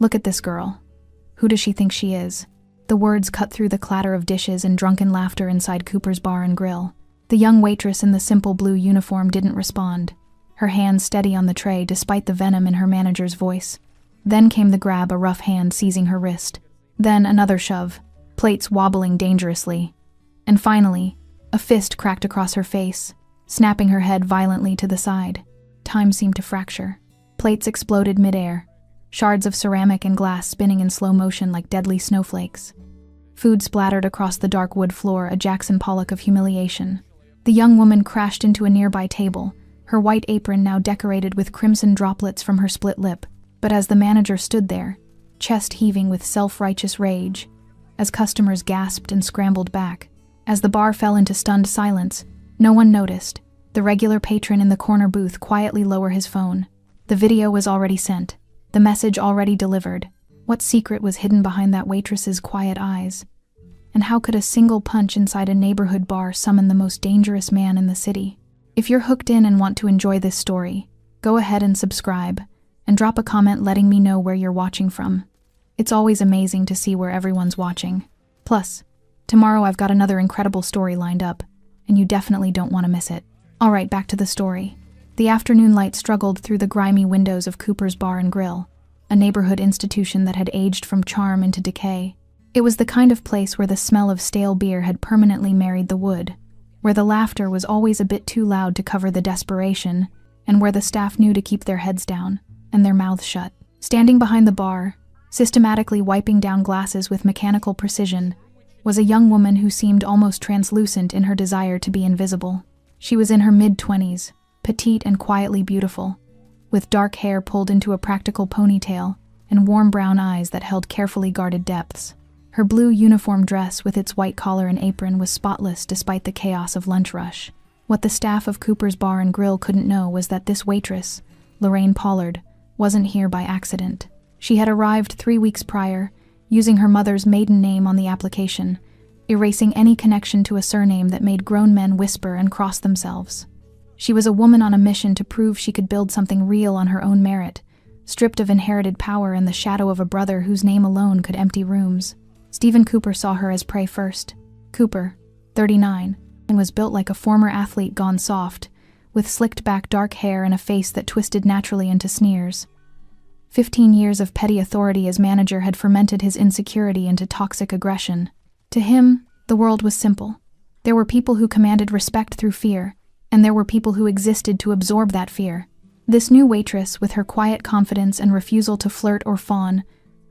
Look at this girl. Who does she think she is? The words cut through the clatter of dishes and drunken laughter inside Cooper's Bar and Grill. The young waitress in the simple blue uniform didn't respond, her hand steady on the tray despite the venom in her manager's voice. Then came the grab, a rough hand seizing her wrist. Then another shove, plates wobbling dangerously. And finally, a fist cracked across her face, snapping her head violently to the side. Time seemed to fracture. Plates exploded midair, shards of ceramic and glass spinning in slow motion like deadly snowflakes. Food splattered across the dark wood floor, a Jackson Pollock of humiliation. The young woman crashed into a nearby table, her white apron now decorated with crimson droplets from her split lip. But as the manager stood there, chest heaving with self-righteous rage, as customers gasped and scrambled back, as the bar fell into stunned silence, no one noticed. The regular patron in the corner booth quietly lower his phone. The video was already sent, the message already delivered. What secret was hidden behind that waitress's quiet eyes? And how could a single punch inside a neighborhood bar summon the most dangerous man in the city? If you're hooked in and want to enjoy this story, go ahead and subscribe, and drop a comment letting me know where you're watching from. It's always amazing to see where everyone's watching. Plus, tomorrow I've got another incredible story lined up, and you definitely don't want to miss it. Alright, back to the story. The afternoon light struggled through the grimy windows of Cooper's Bar and Grill, a neighborhood institution that had aged from charm into decay. It was the kind of place where the smell of stale beer had permanently married the wood, where the laughter was always a bit too loud to cover the desperation, and where the staff knew to keep their heads down and their mouths shut. Standing behind the bar, systematically wiping down glasses with mechanical precision, was a young woman who seemed almost translucent in her desire to be invisible. She was in her mid-20s, petite and quietly beautiful, with dark hair pulled into a practical ponytail and warm brown eyes that held carefully guarded depths. Her blue uniform dress with its white collar and apron was spotless despite the chaos of lunch rush. What the staff of Cooper's Bar and Grill couldn't know was that this waitress, Lorraine Pollard, wasn't here by accident. She had arrived 3 weeks prior, using her mother's maiden name on the application, erasing any connection to a surname that made grown men whisper and cross themselves. She was a woman on a mission to prove she could build something real on her own merit, stripped of inherited power and the shadow of a brother whose name alone could empty rooms. Stephen Cooper saw her as prey first. Cooper, 39, and was built like a former athlete gone soft, with slicked-back dark hair and a face that twisted naturally into sneers. 15 years of petty authority as manager had fermented his insecurity into toxic aggression. To him, the world was simple. There were people who commanded respect through fear, and there were people who existed to absorb that fear. This new waitress, with her quiet confidence and refusal to flirt or fawn,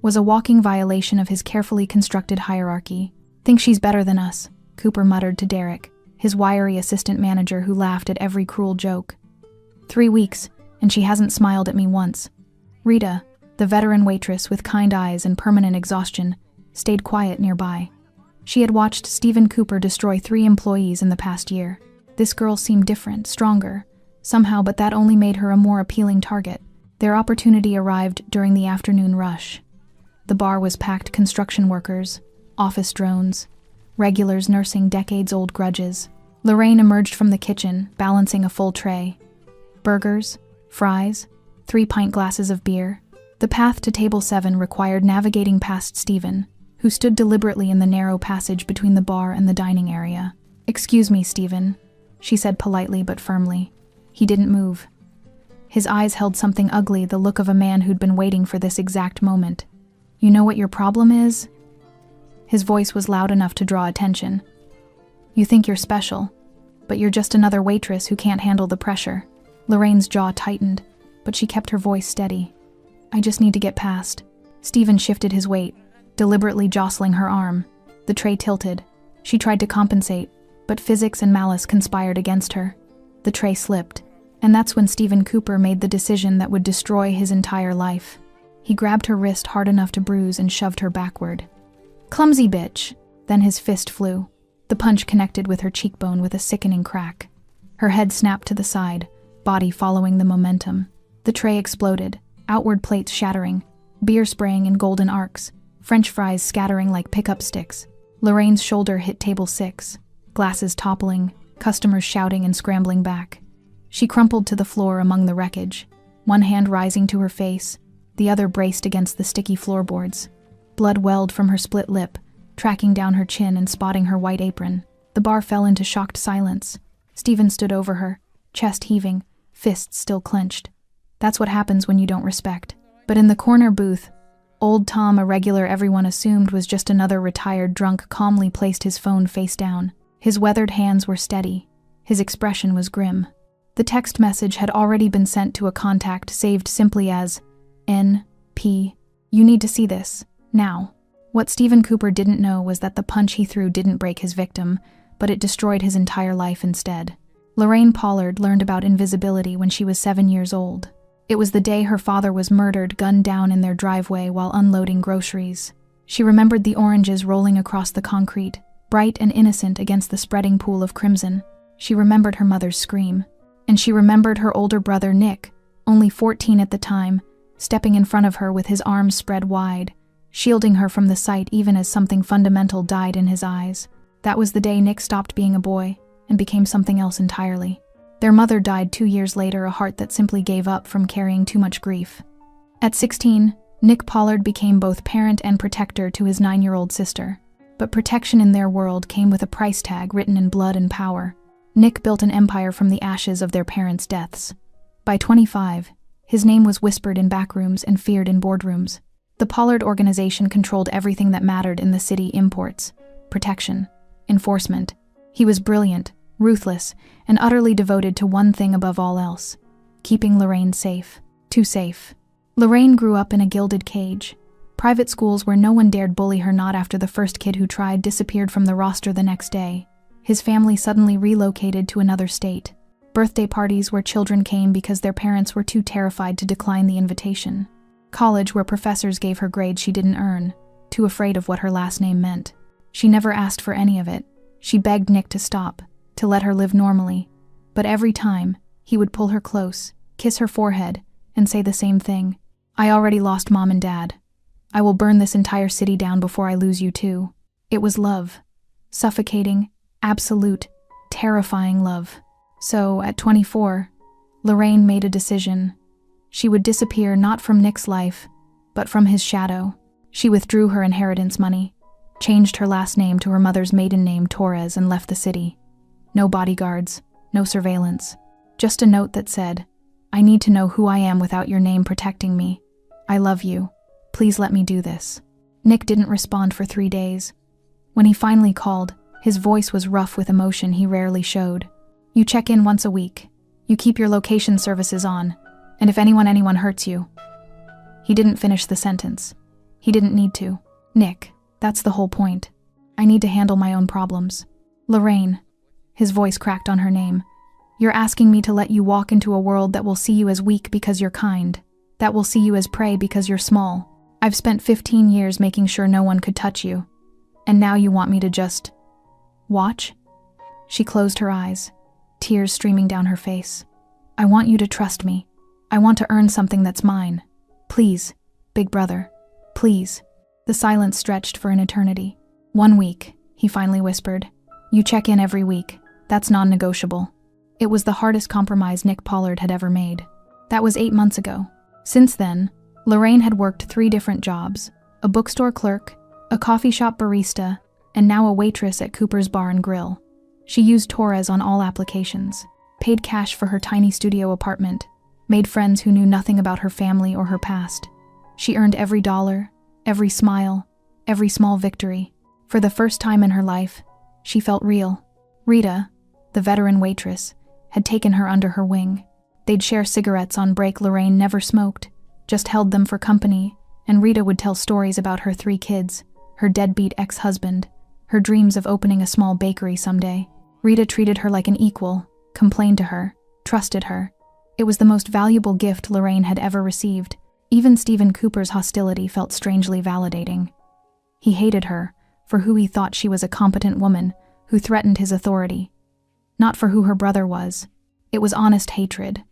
was a walking violation of his carefully constructed hierarchy. "Think she's better than us," Cooper muttered to Derek, his wiry assistant manager who laughed at every cruel joke. 3 weeks, and she hasn't smiled at me once. Rita, the veteran waitress with kind eyes and permanent exhaustion, stayed quiet nearby. She had watched Stephen Cooper destroy 3 employees in the past year. This girl seemed different, stronger, somehow, but that only made her a more appealing target. Their opportunity arrived during the afternoon rush. The bar was packed construction workers, office drones, regulars nursing decades-old grudges. Lorraine emerged from the kitchen, balancing a full tray. Burgers, fries, 3 pint glasses of beer. The path to table 7 required navigating past Stephen, who stood deliberately in the narrow passage between the bar and the dining area. "Excuse me, Stephen," she said politely but firmly. He didn't move. His eyes held something ugly, the look of a man who'd been waiting for this exact moment. "You know what your problem is?" His voice was loud enough to draw attention. "You think you're special, but you're just another waitress who can't handle the pressure." Lorraine's jaw tightened, but she kept her voice steady. "I just need to get past." Stephen shifted his weight, deliberately jostling her arm. The tray tilted. She tried to compensate, but physics and malice conspired against her. The tray slipped, and that's when Stephen Cooper made the decision that would destroy his entire life. He grabbed her wrist hard enough to bruise and shoved her backward. "Clumsy bitch!" Then his fist flew. The punch connected with her cheekbone with a sickening crack. Her head snapped to the side, body following the momentum. The tray exploded, outward plates shattering, beer spraying in golden arcs, French fries scattering like pickup sticks. Lorraine's shoulder hit table 6, glasses toppling, customers shouting and scrambling back. She crumpled to the floor among the wreckage, one hand rising to her face, The other braced against the sticky floorboards. Blood welled from her split lip, tracking down her chin and spotting her white apron. The bar fell into shocked silence. Stephen stood over her, chest heaving, fists still clenched. That's what happens when you don't respect. But in the corner booth, old Tom, a regular everyone assumed was just another retired drunk, calmly placed his phone face down. His weathered hands were steady. His expression was grim. The text message had already been sent to a contact saved simply as N.P. You need to see this, now. What Stephen Cooper didn't know was that the punch he threw didn't break his victim, but it destroyed his entire life instead. Lorraine Pollard learned about invisibility when she was 7 years old. It was the day her father was murdered, gunned down in their driveway while unloading groceries. She remembered the oranges rolling across the concrete, bright and innocent against the spreading pool of crimson. She remembered her mother's scream. And she remembered her older brother, Nick, only 14 at the time, stepping in front of her with his arms spread wide, shielding her from the sight even as something fundamental died in his eyes. That was the day Nick stopped being a boy and became something else entirely. Their mother died 2 years later, a heart that simply gave up from carrying too much grief. At 16, Nick Pollard became both parent and protector to his 9-year-old sister. But protection in their world came with a price tag written in blood and power. Nick built an empire from the ashes of their parents' deaths. By 25, his name was whispered in backrooms and feared in boardrooms. The Pollard organization controlled everything that mattered in the city: imports, protection, enforcement. He was brilliant, ruthless, and utterly devoted to one thing above all else: keeping Lorraine safe. Too safe. Lorraine grew up in a gilded cage. Private schools where no one dared bully her, not after the first kid who tried disappeared from the roster the next day. His family suddenly relocated to another state. Birthday parties where children came because their parents were too terrified to decline the invitation. College where professors gave her grades she didn't earn, too afraid of what her last name meant. She never asked for any of it. She begged Nick to stop, to let her live normally. But every time, he would pull her close, kiss her forehead, and say the same thing. I already lost Mom and Dad. I will burn this entire city down before I lose you too. It was love. Suffocating, absolute, terrifying love. So, at 24, Lorraine made a decision. She would disappear not from Nick's life, but from his shadow. She withdrew her inheritance money, changed her last name to her mother's maiden name, Torres, and left the city. No bodyguards, no surveillance. Just a note that said, I need to know who I am without your name protecting me. I love you. Please let me do this. Nick didn't respond for 3 days. When he finally called, his voice was rough with emotion he rarely showed. You check in once a week. You keep your location services on. And if anyone hurts you. He didn't finish the sentence. He didn't need to. Nick, that's the whole point. I need to handle my own problems. Lorraine. His voice cracked on her name. You're asking me to let you walk into a world that will see you as weak because you're kind. That will see you as prey because you're small. I've spent 15 years making sure no one could touch you. And now you want me to just watch? She closed her eyes, tears streaming down her face. I want you to trust me. I want to earn something that's mine. Please, big brother. Please. The silence stretched for an eternity. 1 week, he finally whispered. You check in every week. That's non-negotiable. It was the hardest compromise Nick Pollard had ever made. That was 8 months ago. Since then, Lorraine had worked 3 different jobs: a bookstore clerk, a coffee shop barista, and now a waitress at Cooper's Bar and Grill. She used Torres on all applications, paid cash for her tiny studio apartment, made friends who knew nothing about her family or her past. She earned every dollar, every smile, every small victory. For the first time in her life, she felt real. Rita, the veteran waitress, had taken her under her wing. They'd share cigarettes on break. Lorraine never smoked, just held them for company, and Rita would tell stories about her 3 kids, her deadbeat ex-husband, her dreams of opening a small bakery someday. Rita treated her like an equal, complained to her, trusted her. It was the most valuable gift Lorraine had ever received. Even Stephen Cooper's hostility felt strangely validating. He hated her for who he thought she was, a competent woman who threatened his authority. Not for who her brother was. It was honest hatred,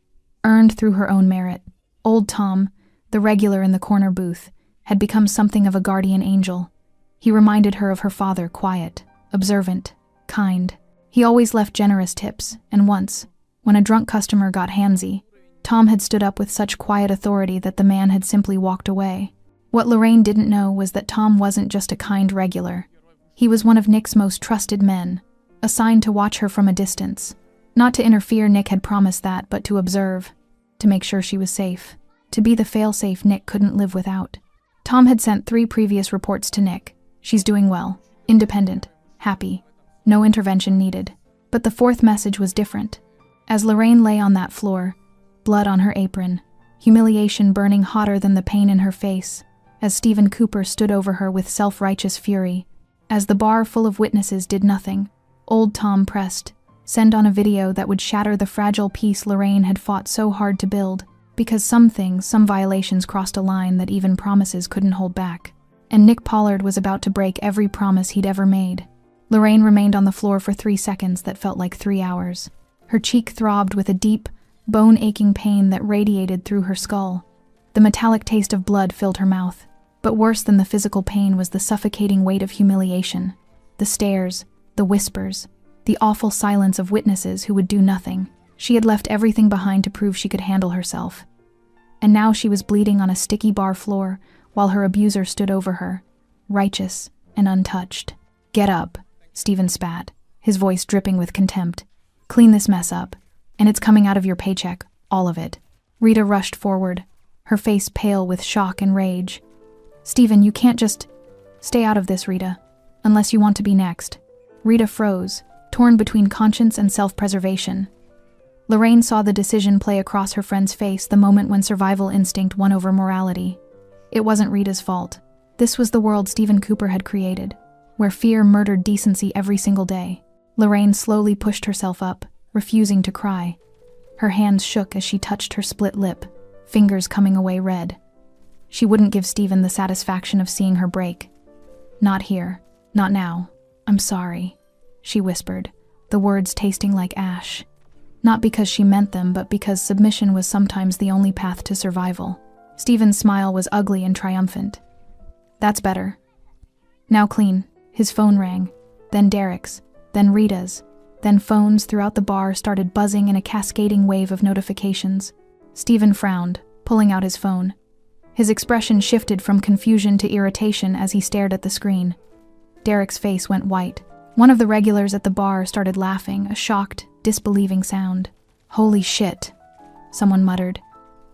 earned through her own merit. Old Tom, the regular in the corner booth, had become something of a guardian angel. He reminded her of her father, quiet, observant, kind. He always left generous tips, and once, when a drunk customer got handsy, Tom had stood up with such quiet authority that the man had simply walked away. What Lorraine didn't know was that Tom wasn't just a kind regular. He was one of Nick's most trusted men, assigned to watch her from a distance. Not to interfere, Nick had promised that, but to observe, to make sure she was safe, to be the failsafe Nick couldn't live without. Tom had sent 3 previous reports to Nick. She's doing well, independent, happy, no intervention needed. But the 4th message was different. As Lorraine lay on that floor, blood on her apron, humiliation burning hotter than the pain in her face, as Stephen Cooper stood over her with self-righteous fury, as the bar full of witnesses did nothing, old Tom pressed, send on a video that would shatter the fragile peace Lorraine had fought so hard to build, because some things, some violations crossed a line that even promises couldn't hold back. And Nick Pollard was about to break every promise he'd ever made. Lorraine remained on the floor for 3 seconds that felt like 3 hours. Her cheek throbbed with a deep, bone-aching pain that radiated through her skull. The metallic taste of blood filled her mouth. But worse than the physical pain was the suffocating weight of humiliation. The stares, the whispers, the awful silence of witnesses who would do nothing. She had left everything behind to prove she could handle herself. And now she was bleeding on a sticky bar floor while her abuser stood over her, righteous and untouched. "Get up," Stephen spat, his voice dripping with contempt. "Clean this mess up, and it's coming out of your paycheck, all of it." Rita rushed forward, her face pale with shock and rage. "Stephen, you can't just... Stay out of this, Rita, unless you want to be next." Rita froze, torn between conscience and self-preservation. Lorraine saw the decision play across her friend's face the moment when survival instinct won over morality. It wasn't Rita's fault. This was the world Stephen Cooper had created, where fear murdered decency every single day. Lorraine slowly pushed herself up, refusing to cry. Her hands shook as she touched her split lip, fingers coming away red. She wouldn't give Stephen the satisfaction of seeing her break. "Not here. Not now. I'm sorry," she whispered, the words tasting like ash. Not because she meant them, but because submission was sometimes the only path to survival. Stephen's smile was ugly and triumphant. "That's better. Now clean." His phone rang, then Derek's, then Rita's, then phones throughout the bar started buzzing in a cascading wave of notifications. Stephen frowned, pulling out his phone. His expression shifted from confusion to irritation as he stared at the screen. Derek's face went white. One of the regulars at the bar started laughing, a shocked, disbelieving sound. "Holy shit," someone muttered.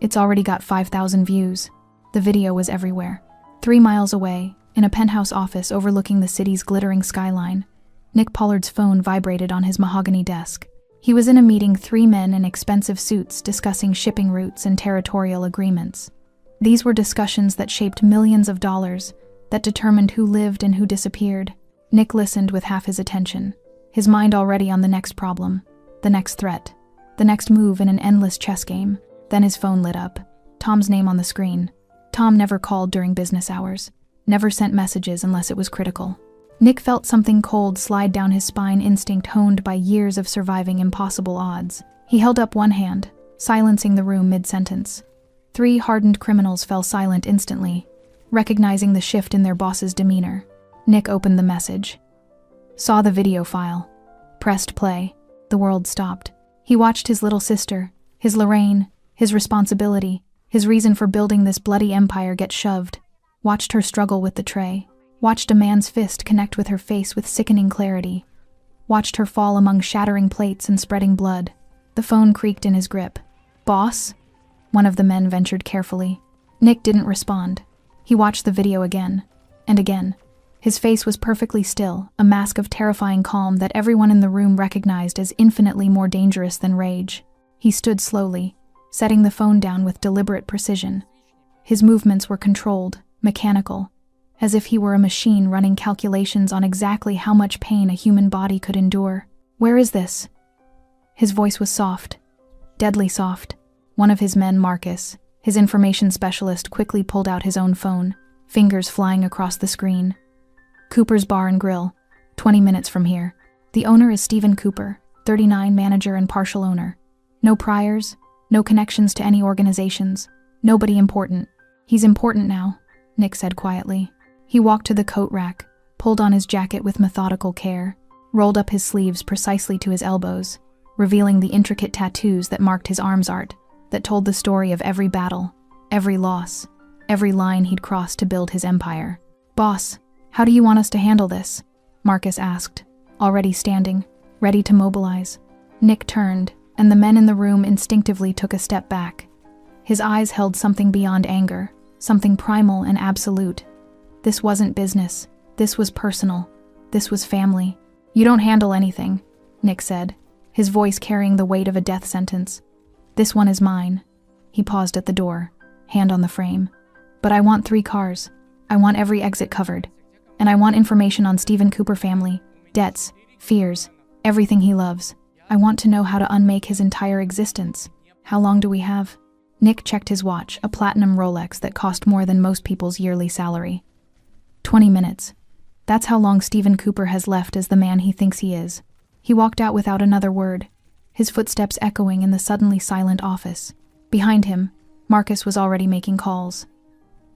"It's already got 5,000 views." The video was everywhere. 3 miles away, in a penthouse office overlooking the city's glittering skyline, Nick Pollard's phone vibrated on his mahogany desk. He was in a meeting, 3 men in expensive suits discussing shipping routes and territorial agreements. These were discussions that shaped millions of dollars, that determined who lived and who disappeared. Nick listened with half his attention, his mind already on the next problem, the next threat, the next move in an endless chess game. Then his phone lit up, Tom's name on the screen. Tom never called during business hours, never sent messages unless it was critical. Nick felt something cold slide down his spine, instinct honed by years of surviving impossible odds. He held up one hand, silencing the room mid-sentence. 3 hardened criminals fell silent instantly, recognizing the shift in their boss's demeanor. Nick opened the message. Saw the video file. Pressed play. The world stopped. He watched his little sister, his Lorraine, his responsibility, his reason for building this bloody empire get shoved. Watched her struggle with the tray. Watched a man's fist connect with her face with sickening clarity. Watched her fall among shattering plates and spreading blood. The phone creaked in his grip. "Boss?" One of the men ventured carefully. Nick didn't respond. He watched the video again, and again. His face was perfectly still, a mask of terrifying calm that everyone in the room recognized as infinitely more dangerous than rage. He stood slowly, setting the phone down with deliberate precision. His movements were controlled, mechanical, as if he were a machine running calculations on exactly how much pain a human body could endure. "Where is this?" His voice was soft, deadly soft. One of his men, Marcus, his information specialist, quickly pulled out his own phone, fingers flying across the screen. "Cooper's Bar and Grill, 20 minutes from here. The owner is Stephen Cooper, 39, manager and partial owner. No priors, no connections to any organizations, nobody important." "He's important now," Nick said quietly. He walked to the coat rack, pulled on his jacket with methodical care, rolled up his sleeves precisely to his elbows, revealing the intricate tattoos that marked his arms art. that told the story of every battle, every loss, every line he'd crossed to build his empire. "Boss, how do you want us to handle this?" Marcus asked, already standing, ready to mobilize. Nick turned, and the men in the room instinctively took a step back. His eyes held something beyond anger, something primal and absolute. This wasn't business. This was personal. This was family. "You don't handle anything," Nick said, his voice carrying the weight of a death sentence. "This one is mine." He paused at the door, hand on the frame. "But I want 3 cars. I want every exit covered. And I want information on Stephen Cooper family, debts, fears, everything he loves. I want to know how to unmake his entire existence. How long do we have?" Nick checked his watch, a platinum Rolex that cost more than most people's yearly salary. 20 minutes. That's how long Stephen Cooper has left as the man he thinks he is. He walked out without another word, his footsteps echoing in the suddenly silent office. Behind him, Marcus was already making calls.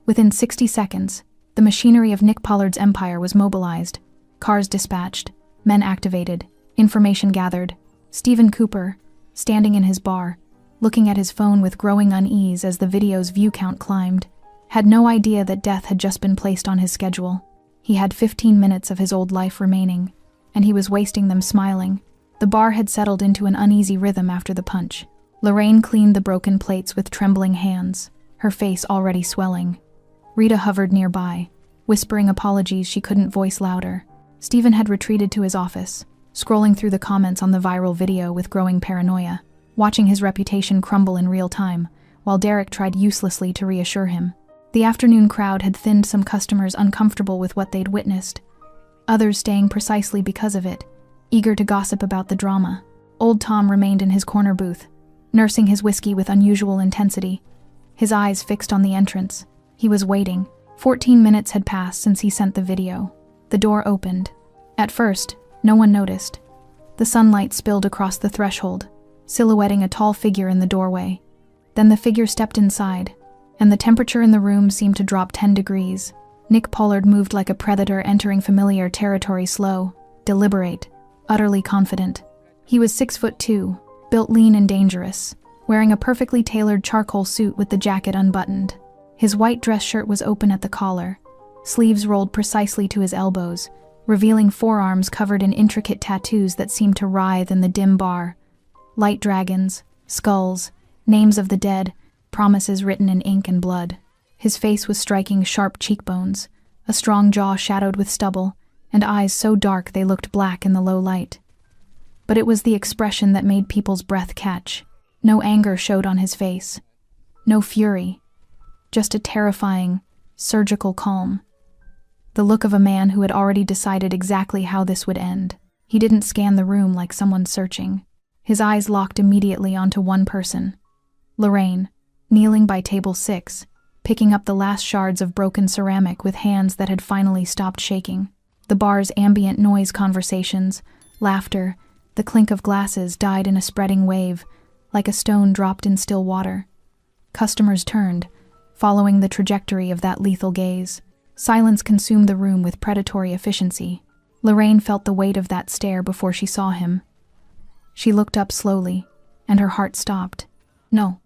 Within 60 seconds, the machinery of Nick Pollard's empire was mobilized, cars dispatched, men activated, information gathered. Stephen Cooper, standing in his bar, looking at his phone with growing unease as the video's view count climbed, had no idea that death had just been placed on his schedule. He had 15 minutes of his old life remaining, and he was wasting them smiling. The bar had settled into an uneasy rhythm after the punch. Lorraine cleaned the broken plates with trembling hands, her face already swelling. Rita hovered nearby, whispering apologies she couldn't voice louder. Stephen had retreated to his office, scrolling through the comments on the viral video with growing paranoia, watching his reputation crumble in real time, while Derek tried uselessly to reassure him. The afternoon crowd had thinned, some customers uncomfortable with what they'd witnessed, others staying precisely because of it, eager to gossip about the drama. Old Tom remained in his corner booth, nursing his whiskey with unusual intensity, his eyes fixed on the entrance. He was waiting. 14 minutes had passed since he sent the video. The door opened. At first, no one noticed. The sunlight spilled across the threshold, silhouetting a tall figure in the doorway. Then the figure stepped inside, and the temperature in the room seemed to drop 10 degrees. Nick Pollard moved like a predator entering familiar territory, slow, deliberate, utterly confident. He was 6'2", built lean and dangerous, wearing a perfectly tailored charcoal suit with the jacket unbuttoned. His white dress shirt was open at the collar, sleeves rolled precisely to his elbows, revealing forearms covered in intricate tattoos that seemed to writhe in the dim bar. Light dragons, skulls, names of the dead, promises written in ink and blood. His face was striking sharp cheekbones, a strong jaw shadowed with stubble, and eyes so dark they looked black in the low light. But it was the expression that made people's breath catch. No anger showed on his face. No fury. Just a terrifying, surgical calm. The look of a man who had already decided exactly how this would end. He didn't scan the room like someone searching. His eyes locked immediately onto one person. Lorraine, kneeling by table 6, picking up the last shards of broken ceramic with hands that had finally stopped shaking. The bar's ambient noise, conversations, laughter, the clink of glasses died in a spreading wave, like a stone dropped in still water. Customers turned, following the trajectory of that lethal gaze. Silence consumed the room with predatory efficiency. Lorraine felt the weight of that stare before she saw him. She looked up slowly, and her heart stopped. No.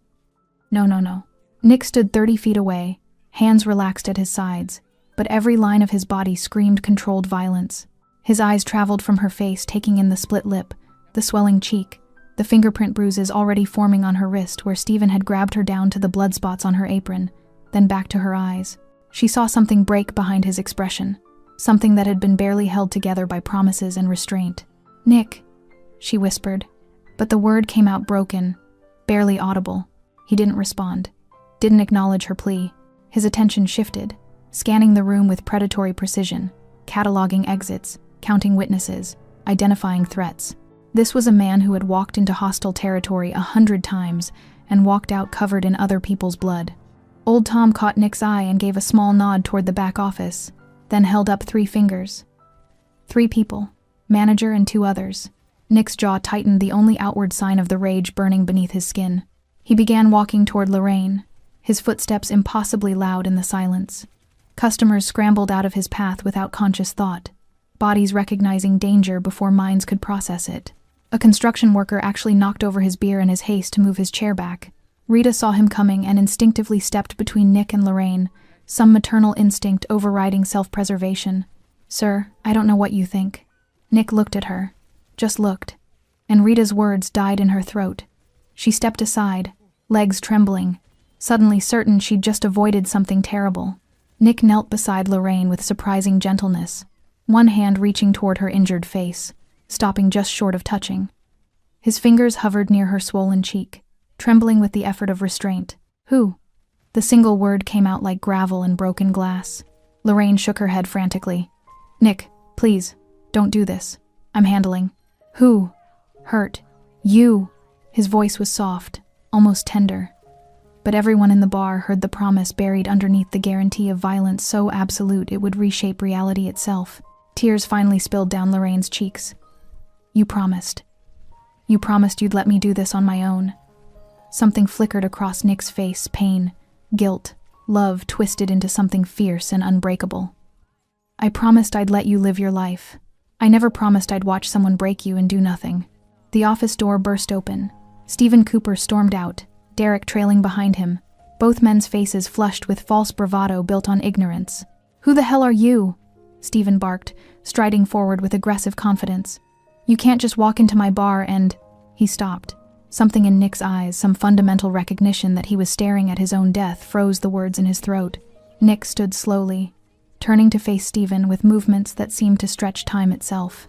Nick stood 30 feet away, hands relaxed at his sides, but every line of his body screamed controlled violence. His eyes traveled from her face, taking in the split lip, the swelling cheek, the fingerprint bruises already forming on her wrist where Stephen had grabbed her down to the blood spots on her apron, then back to her eyes. She saw something break behind his expression, something that had been barely held together by promises and restraint. "Nick," she whispered, but the word came out broken, barely audible. He didn't respond, didn't acknowledge her plea. His attention shifted, scanning the room with predatory precision, cataloging exits, counting witnesses, identifying threats. This was a man who had walked into hostile territory 100 times and walked out covered in other people's blood. Old Tom caught Nick's eye and gave a small nod toward the back office, then held up 3 fingers. 3 people, manager and 2 others. Nick's jaw tightened, the only outward sign of the rage burning beneath his skin. He began walking toward Lorraine, his footsteps impossibly loud in the silence. Customers scrambled out of his path without conscious thought, bodies recognizing danger before minds could process it. A construction worker actually knocked over his beer in his haste to move his chair back. Rita saw him coming and instinctively stepped between Nick and Lorraine, some maternal instinct overriding self-preservation. "Sir, I don't know what you think." Nick looked at her. Just looked. And Rita's words died in her throat. She stepped aside, legs trembling, suddenly certain she'd just avoided something terrible. Nick knelt beside Lorraine with surprising gentleness, one hand reaching toward her injured face, stopping just short of touching. His fingers hovered near her swollen cheek, trembling with the effort of restraint. "Who?" The single word came out like gravel and broken glass. Lorraine shook her head frantically. "Nick, please, don't do this. I'm handling." "Who?" "Hurt. You." His voice was soft, almost tender. But everyone in the bar heard the promise buried underneath the guarantee of violence so absolute it would reshape reality itself. Tears finally spilled down Lorraine's cheeks. "You promised. You promised you'd let me do this on my own." Something flickered across Nick's face, pain, guilt, love twisted into something fierce and unbreakable. "I promised I'd let you live your life. I never promised I'd watch someone break you and do nothing." The office door burst open. Stephen Cooper stormed out, Derek trailing behind him, both men's faces flushed with false bravado built on ignorance. "Who the hell are you?" Stephen barked, striding forward with aggressive confidence. "You can't just walk into my bar and—" He stopped. Something in Nick's eyes, some fundamental recognition that he was staring at his own death, froze the words in his throat. Nick stood slowly, turning to face Stephen with movements that seemed to stretch time itself.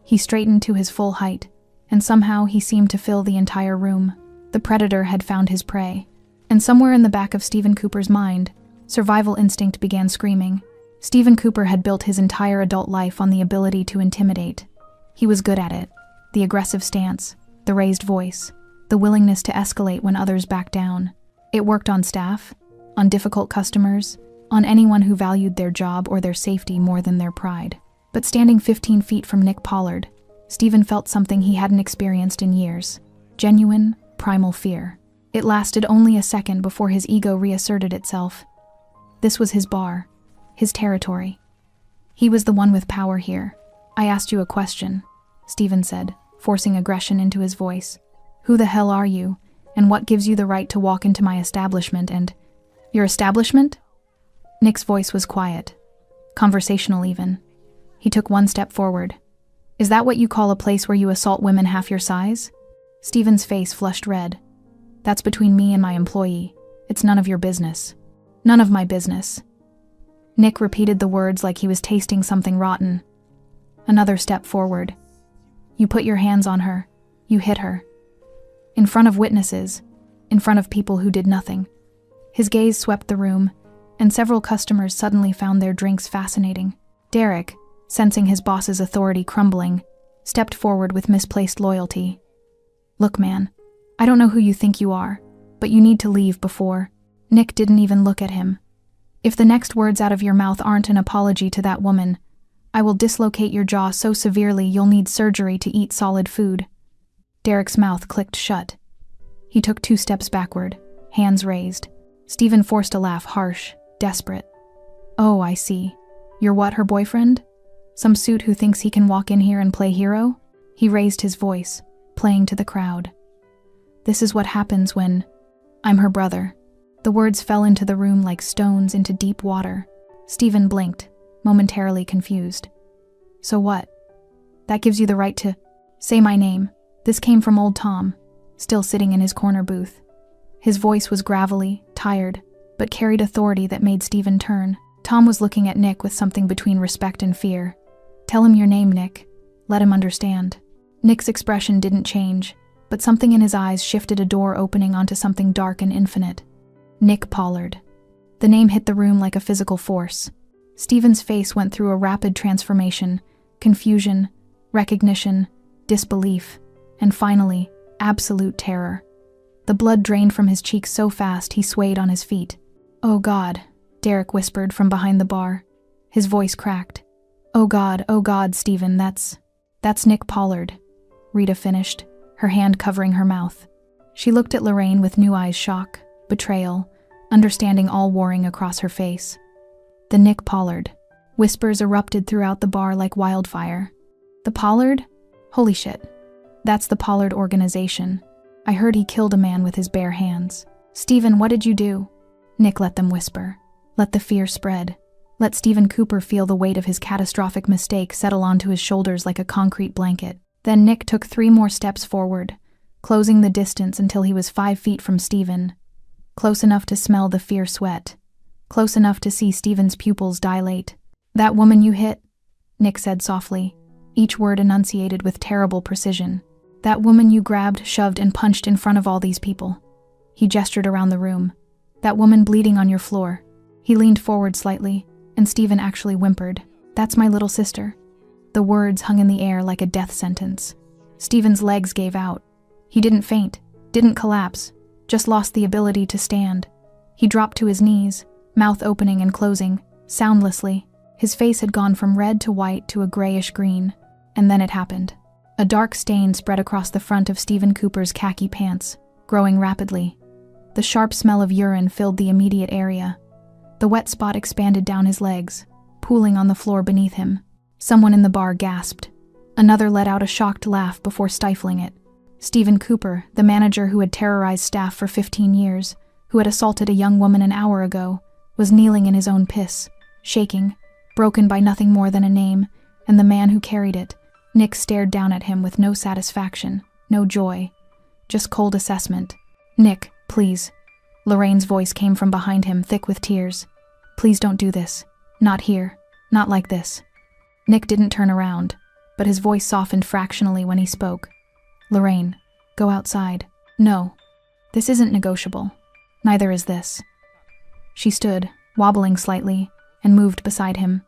He straightened to his full height, and somehow he seemed to fill the entire room. The predator had found his prey, and somewhere in the back of Stephen Cooper's mind, survival instinct began screaming. Stephen Cooper had built his entire adult life on the ability to intimidate. He was good at it. The aggressive stance, the raised voice, the willingness to escalate when others backed down. It worked on staff, on difficult customers, on anyone who valued their job or their safety more than their pride. But standing 15 feet from Nick Pollard, Stephen felt something he hadn't experienced in years. Genuine, primal fear. It lasted only a second before his ego reasserted itself. This was his bar, his territory. He was the one with power here. "I asked you a question," Stephen said, forcing aggression into his voice. "Who the hell are you, and what gives you the right to walk into my establishment and—" "Your establishment?" Nick's voice was quiet, conversational even. He took one step forward. "Is that what you call a place where you assault women half your size?" Stephen's face flushed red. "That's between me and my employee. It's none of your business." "None of my business." Nick repeated the words like he was tasting something rotten. Another step forward. "You put your hands on her. You hit her. In front of witnesses. In front of people who did nothing." His gaze swept the room, and several customers suddenly found their drinks fascinating. Derek, sensing his boss's authority crumbling, stepped forward with misplaced loyalty. "Look, man, I don't know who you think you are, but you need to leave before—" Nick didn't even look at him. "If the next words out of your mouth aren't an apology to that woman, I will dislocate your jaw so severely you'll need surgery to eat solid food." Derek's mouth clicked shut. He took 2 steps backward, hands raised. Stephen forced a laugh, harsh, desperate. "Oh, I see. You're what, her boyfriend? Some suit who thinks he can walk in here and play hero?" He raised his voice, playing to the crowd. "This is what happens when— I'm her brother." The words fell into the room like stones into deep water. Stephen blinked, momentarily confused. "So what? That gives you the right to— Say my name." This came from old Tom, still sitting in his corner booth. His voice was gravelly, tired, but carried authority that made Stephen turn. Tom was looking at Nick with something between respect and fear. "Tell him your name, Nick. Let him understand." Nick's expression didn't change, but something in his eyes shifted, a door opening onto something dark and infinite. Nick Pollard. The name hit the room like a physical force. Stephen's face went through a rapid transformation, confusion, recognition, disbelief, and finally, absolute terror. The blood drained from his cheeks so fast he swayed on his feet. "Oh God," Derek whispered from behind the bar. His voice cracked. Oh God, Stephen, that's Nick Pollard," Rita finished, her hand covering her mouth. She looked at Lorraine with new eyes, shock, betrayal, understanding all warring across her face. "The Nick Pollard." Whispers erupted throughout the bar like wildfire. "The Pollard? Holy shit. That's the Pollard organization." I heard he killed a man with his bare hands. Stephen, what did you do? Nick let them whisper. Let the fear spread. Let Stephen Cooper feel the weight of his catastrophic mistake settle onto his shoulders like a concrete blanket. Then Nick took 3 more steps forward, closing the distance until he was 5 feet from Stephen. Close enough to smell the fear sweat. Close enough to see Stephen's pupils dilate. That woman you hit? Nick said softly, each word enunciated with terrible precision. That woman you grabbed, shoved, and punched in front of all these people. He gestured around the room. That woman bleeding on your floor. He leaned forward slightly, and Stephen actually whimpered. That's my little sister. The words hung in the air like a death sentence. Stephen's legs gave out. He didn't faint, didn't collapse, just lost the ability to stand. He dropped to his knees, mouth opening and closing, soundlessly. His face had gone from red to white to a grayish green, and then it happened. A dark stain spread across the front of Stephen Cooper's khaki pants, growing rapidly. The sharp smell of urine filled the immediate area. The wet spot expanded down his legs, pooling on the floor beneath him. Someone in the bar gasped. Another let out a shocked laugh before stifling it. Stephen Cooper, the manager who had terrorized staff for 15 years, who had assaulted a young woman an hour ago, was kneeling in his own piss, shaking, broken by nothing more than a name, and the man who carried it. Nick stared down at him with no satisfaction, no joy, just cold assessment. Nick, please. Lorraine's voice came from behind him, thick with tears. Please don't do this. Not here. Not like this. Nick didn't turn around, but his voice softened fractionally when he spoke. Lorraine, go outside. No. This isn't negotiable. Neither is this. She stood, wobbling slightly, and moved beside him.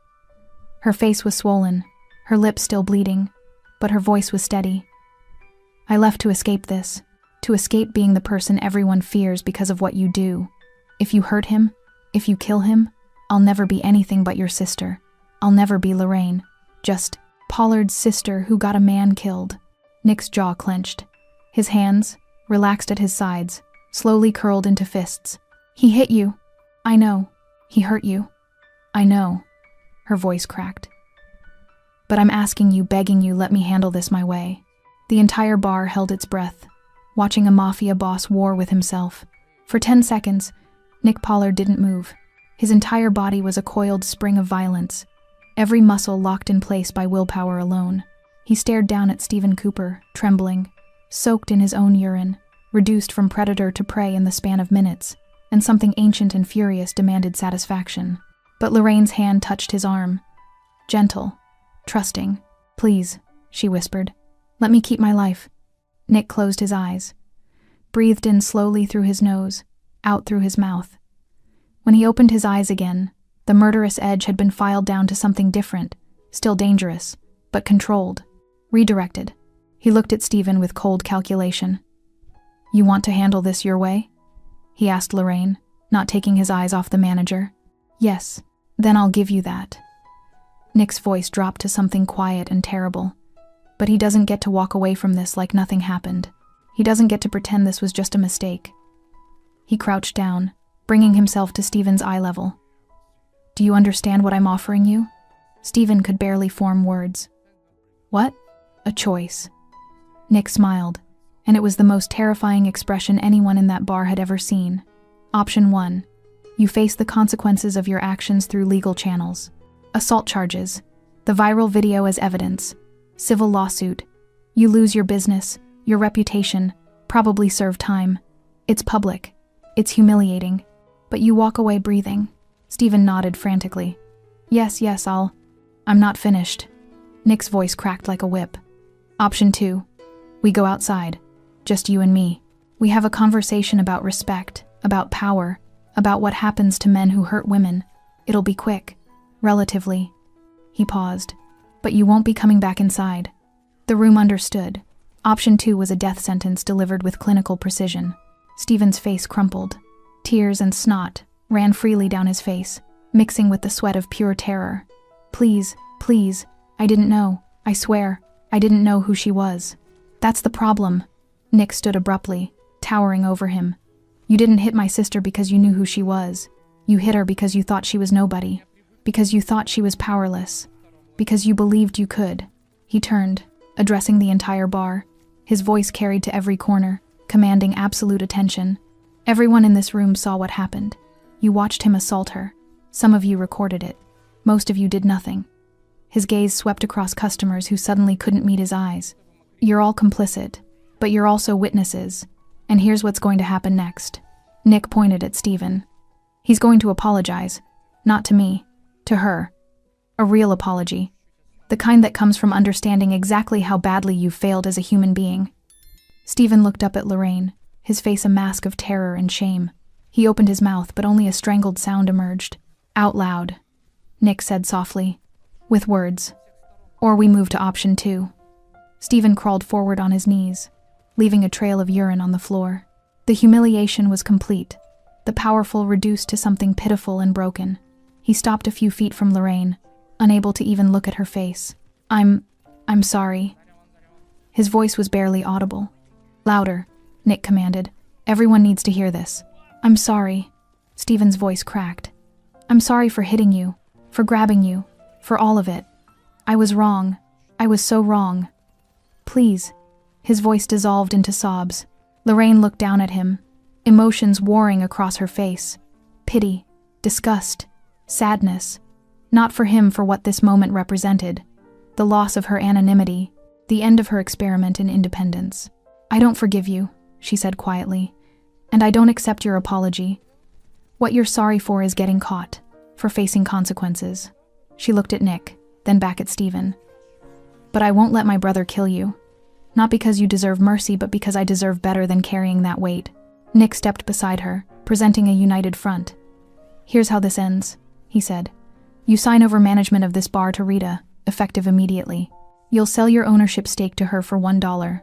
Her face was swollen, her lips still bleeding, but her voice was steady. I left to escape this, to escape being the person everyone fears because of what you do. If you hurt him, if you kill him, I'll never be anything but your sister. I'll never be Lorraine. Just Pollard's sister who got a man killed. Nick's jaw clenched. His hands, relaxed at his sides, slowly curled into fists. He hit you. I know. He hurt you. I know. Her voice cracked. But I'm asking you, begging you, let me handle this my way. The entire bar held its breath, watching a Mafia boss war with himself. For 10 seconds, Nick Pollard didn't move. His entire body was a coiled spring of violence, every muscle locked in place by willpower alone. He stared down at Stephen Cooper, trembling, soaked in his own urine, reduced from predator to prey in the span of minutes, and something ancient and furious demanded satisfaction. But Lorraine's hand touched his arm. Gentle, trusting. Please, she whispered. Let me keep my life. Nick closed his eyes, breathed in slowly through his nose, out through his mouth. When he opened his eyes again, the murderous edge had been filed down to something different, still dangerous, but controlled, redirected. He looked at Stephen with cold calculation. You want to handle this your way? He asked Lorraine, not taking his eyes off the manager. Yes, then I'll give you that. Nick's voice dropped to something quiet and terrible. But he doesn't get to walk away from this like nothing happened. He doesn't get to pretend this was just a mistake. He crouched down, bringing himself to Stephen's eye level. Do you understand what I'm offering you? Stephen could barely form words. What? A choice. Nick smiled, and it was the most terrifying expression anyone in that bar had ever seen. Option 1. You face the consequences of your actions through legal channels. Assault charges, the viral video as evidence, civil lawsuit. You lose your business, your reputation, probably serve time. It's public. It's humiliating. But you walk away breathing. Stephen nodded frantically. Yes, I'm not finished. Nick's voice cracked like a whip. Option 2. We go outside. Just you and me. We have a conversation about respect, about power, about what happens to men who hurt women. It'll be quick. Relatively. He paused. But you won't be coming back inside. The room understood. Option 2 was a death sentence delivered with clinical precision. Stephen's face crumpled. Tears and snot ran freely down his face, mixing with the sweat of pure terror. Please, I didn't know. I swear, I didn't know who she was. That's the problem. Nick stood abruptly, towering over him. You didn't hit my sister because you knew who she was. You hit her because you thought she was nobody. Because you thought she was powerless. Because you believed you could. He turned, addressing the entire bar, his voice carried to every corner, commanding absolute attention. Everyone in this room saw what happened. You watched him assault her. Some of you recorded it. Most of you did nothing. His gaze swept across customers who suddenly couldn't meet his eyes. You're all complicit, but you're also witnesses. And here's what's going to happen next. Nick pointed at Steven. He's going to apologize. Not to me. To her. A real apology. The kind that comes from understanding exactly how badly you failed as a human being. Steven looked up at Lorraine, his face a mask of terror and shame. He opened his mouth, but only a strangled sound emerged. Out loud. Nick said softly. With words. Or we move to option 2. Steven crawled forward on his knees, leaving a trail of urine on the floor. The humiliation was complete, the powerful reduced to something pitiful and broken. He stopped a few feet from Lorraine, unable to even look at her face. I'm sorry. His voice was barely audible. Louder, Nick commanded. Everyone needs to hear this. I'm sorry. Steven's voice cracked. I'm sorry for hitting you, for grabbing you, for all of it. I was wrong. I was so wrong. Please. His voice dissolved into sobs. Lorraine looked down at him, emotions warring across her face. Pity, disgust, sadness. Not for him for what this moment represented. The loss of her anonymity, the end of her experiment in independence. I don't forgive you, she said quietly, and I don't accept your apology. What you're sorry for is getting caught, for facing consequences. She looked at Nick, then back at Steven. But I won't let my brother kill you. Not because you deserve mercy, but because I deserve better than carrying that weight. Nick stepped beside her, presenting a united front. Here's how this ends, he said. You sign over management of this bar to Rita, effective immediately. You'll sell your ownership stake to her for $1.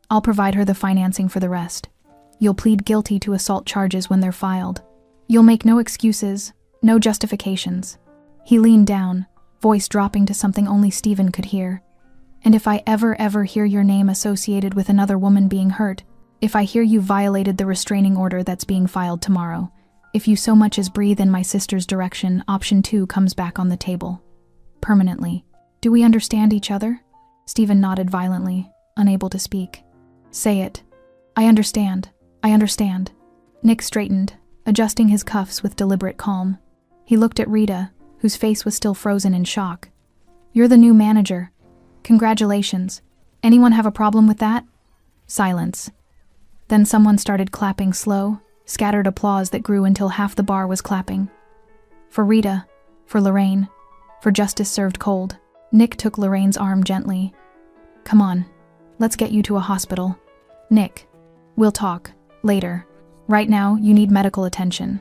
I'll provide her the financing for the rest. You'll plead guilty to assault charges when they're filed. You'll make no excuses, no justifications. He leaned down, voice dropping to something only Steven could hear. And if I ever hear your name associated with another woman being hurt, if I hear you violated the restraining order that's being filed tomorrow, if you so much as breathe in my sister's direction, option 2 comes back on the table. Permanently. Do we understand each other? Steven nodded violently, unable to speak. Say it. I understand. I understand. Nick straightened, adjusting his cuffs with deliberate calm. He looked at Rita, whose face was still frozen in shock. You're the new manager. Congratulations. Anyone have a problem with that? Silence. Then someone started clapping slow, scattered applause that grew until half the bar was clapping. For Rita, for Lorraine, for justice served cold. Nick took Lorraine's arm gently. Come on, let's get you to a hospital. Nick, we'll talk, later. Right now, you need medical attention.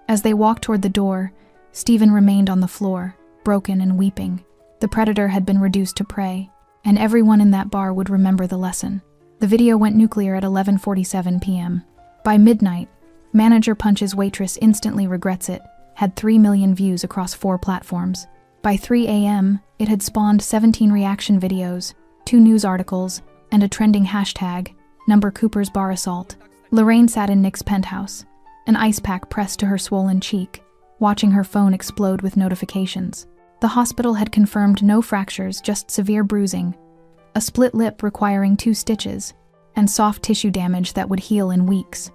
As they walked toward the door, Steven remained on the floor, broken and weeping. The predator had been reduced to prey, and everyone in that bar would remember the lesson. The video went nuclear at 11:47 p.m. By midnight, Manager Punch's Waitress Instantly Regrets It had 3 million views across 4 platforms. By 3 a.m., it had spawned 17 reaction videos, 2 news articles, and a trending hashtag, #Cooper's Bar Assault. Lorraine sat in Nick's penthouse, an ice pack pressed to her swollen cheek, watching her phone explode with notifications. The hospital had confirmed no fractures, just severe bruising, a split lip requiring 2 stitches, and soft tissue damage that would heal in weeks.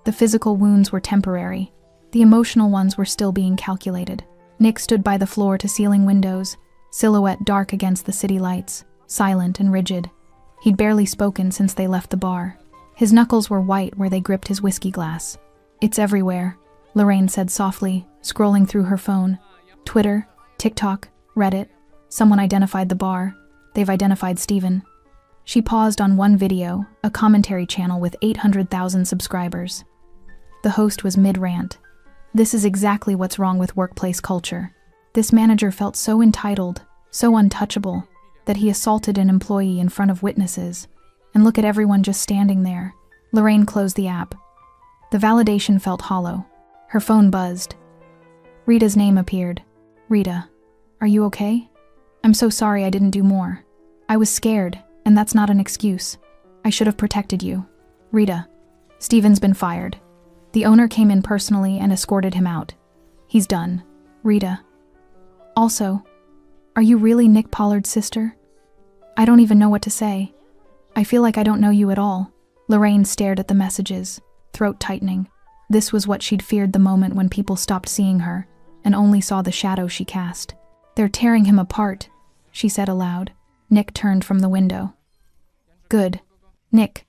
The physical wounds were temporary. The emotional ones were still being calculated. Nick stood by the floor-to-ceiling windows, silhouette dark against the city lights, silent and rigid. He'd barely spoken since they left the bar. His knuckles were white where they gripped his whiskey glass. It's everywhere, Lorraine said softly, scrolling through her phone. Twitter, TikTok, Reddit. Someone identified the bar. They've identified Steven. She paused on one video, a commentary channel with 800,000 subscribers. The host was mid-rant. This is exactly what's wrong with workplace culture. This manager felt so entitled, so untouchable, that he assaulted an employee in front of witnesses. And look at everyone just standing there. Lorraine closed the app. The validation felt hollow. Her phone buzzed. Rita's name appeared. Rita, are you okay? I'm so sorry I didn't do more. I was scared, and that's not an excuse. I should have protected you. Rita, Steven's been fired. The owner came in personally and escorted him out. He's done. Rita. Also, are you really Nick Pollard's sister? I don't even know what to say. I feel like I don't know you at all. Lorraine stared at the messages, throat tightening. This was what she'd feared the moment when people stopped seeing her and only saw the shadow she cast. "They're tearing him apart," she said aloud. Nick turned from the window. "Good. Nick.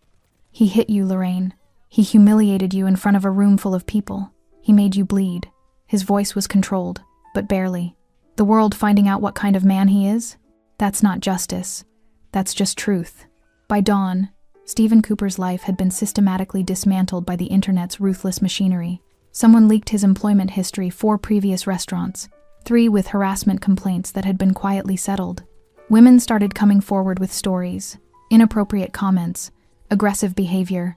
He hit you, Lorraine. He humiliated you in front of a room full of people. He made you bleed." His voice was controlled, but barely. "The world finding out what kind of man he is? That's not justice. That's just truth." By dawn, Stephen Cooper's life had been systematically dismantled by the internet's ruthless machinery. Someone leaked his employment history, 4 previous restaurants, 3 with harassment complaints that had been quietly settled. Women started coming forward with stories, inappropriate comments, aggressive behavior,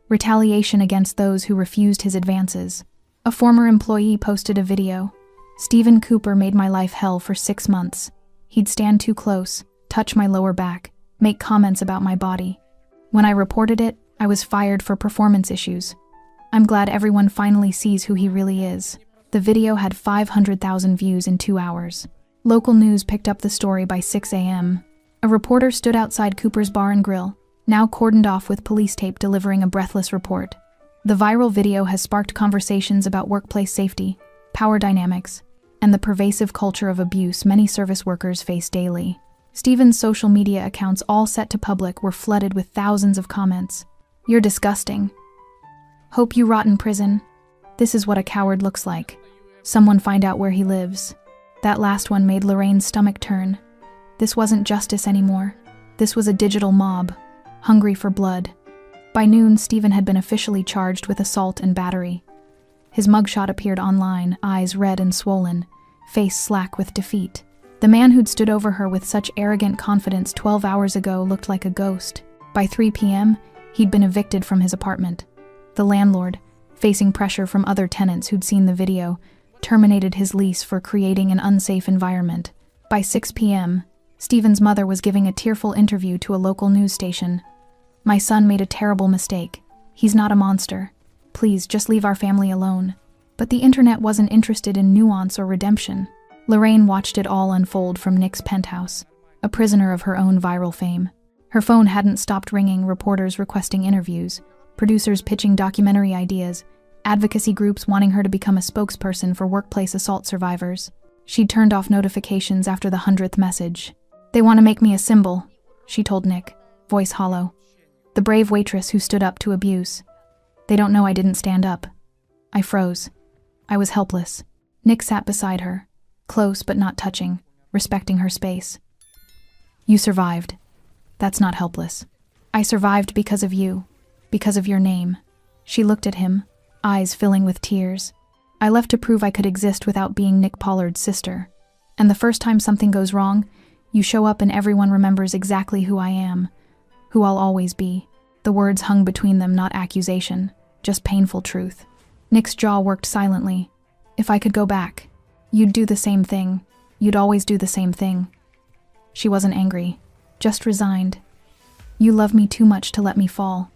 retaliation against those who refused his advances. A former employee posted a video. "Stephen Cooper made my life hell for 6 months. He'd stand too close, touch my lower back, make comments about my body. When I reported it, I was fired for performance issues. I'm glad everyone finally sees who he really is." The video had 500,000 views in 2 hours. Local news picked up the story by 6 a.m. A reporter stood outside Cooper's Bar and Grill, now cordoned off with police tape, delivering a breathless report. The viral video has sparked conversations about workplace safety, power dynamics, and the pervasive culture of abuse many service workers face daily. Stephen's social media accounts, all set to public, were flooded with thousands of comments. "You're disgusting. Hope you rot in prison. This is what a coward looks like. Someone find out where he lives." That last one made Lorraine's stomach turn. This wasn't justice anymore. This was a digital mob, hungry for blood. By noon, Stephen had been officially charged with assault and battery. His mugshot appeared online, eyes red and swollen, face slack with defeat. The man who'd stood over her with such arrogant confidence 12 hours ago looked like a ghost. By 3 p.m., he'd been evicted from his apartment. The landlord, facing pressure from other tenants who'd seen the video, terminated his lease for creating an unsafe environment. By 6 p.m., Stephen's mother was giving a tearful interview to a local news station. "My son made a terrible mistake. He's not a monster. Please, just leave our family alone." But the internet wasn't interested in nuance or redemption. Lorraine watched it all unfold from Nick's penthouse, a prisoner of her own viral fame. Her phone hadn't stopped ringing, reporters requesting interviews, producers pitching documentary ideas, advocacy groups wanting her to become a spokesperson for workplace assault survivors. She'd turned off notifications after the 100th message. "They want to make me a symbol," she told Nick, voice hollow. "The brave waitress who stood up to abuse. They don't know I didn't stand up." I froze. I was helpless. Nick sat beside her, close but not touching, respecting her space. "You survived. That's not helpless. I survived because of you, because of your name." She looked at him, eyes filling with tears. "I left to prove I could exist without being Nick Pollard's sister. And the first time something goes wrong, you show up and everyone remembers exactly who I am, who I'll always be." The words hung between them, not accusation, just painful truth. Nick's jaw worked silently. "If I could go back, you'd do the same thing. You'd always do the same thing." She wasn't angry, just resigned. "You love me too much to let me fall.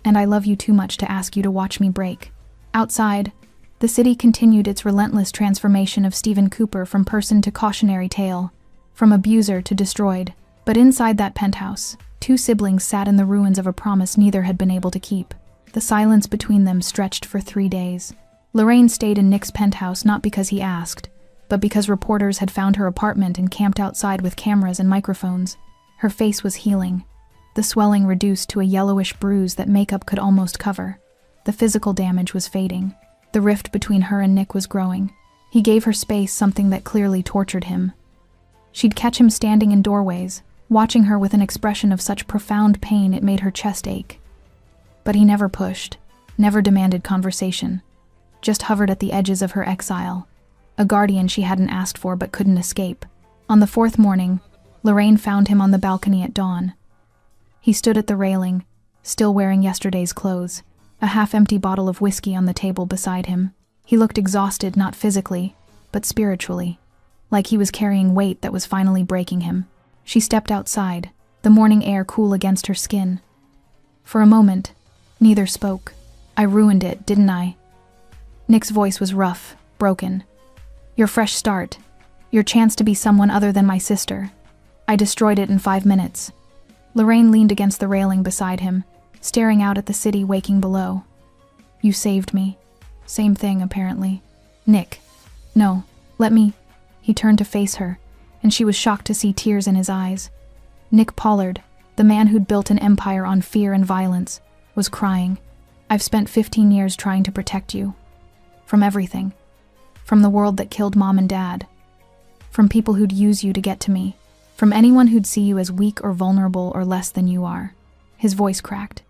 And I love you too much to ask you to watch me break." Outside, the city continued its relentless transformation of Stephen Cooper from person to cautionary tale, from abuser to destroyed. But inside that penthouse, 2 siblings sat in the ruins of a promise neither had been able to keep. The silence between them stretched for 3 days. Lorraine stayed in Nick's penthouse not because he asked, but because reporters had found her apartment and camped outside with cameras and microphones. Her face was healing, the swelling reduced to a yellowish bruise that makeup could almost cover. The physical damage was fading. The rift between her and Nick was growing. He gave her space, something that clearly tortured him. She'd catch him standing in doorways, watching her with an expression of such profound pain it made her chest ache. But he never pushed, never demanded conversation, just hovered at the edges of her exile, a guardian she hadn't asked for but couldn't escape. On the 4th morning, Lorraine found him on the balcony at dawn. He stood at the railing, still wearing yesterday's clothes, a half-empty bottle of whiskey on the table beside him. He looked exhausted, not physically, but spiritually, like he was carrying weight that was finally breaking him. She stepped outside, the morning air cool against her skin. For a moment, neither spoke. "I ruined it, didn't I?" Nick's voice was rough, broken. "Your fresh start. Your chance to be someone other than my sister. I destroyed it in 5 minutes." Lorraine leaned against the railing beside him, staring out at the city waking below. You saved me. Same thing, apparently. Nick. No, let me. He turned to face her, and she was shocked to see tears in his eyes. Nick Pollard, the man who'd built an empire on fear and violence, was crying. I've spent 15 years trying to protect you. From everything. From the world that killed Mom and Dad. From people who'd use you to get to me. From anyone who'd see you as weak or vulnerable or less than you are. His voice cracked.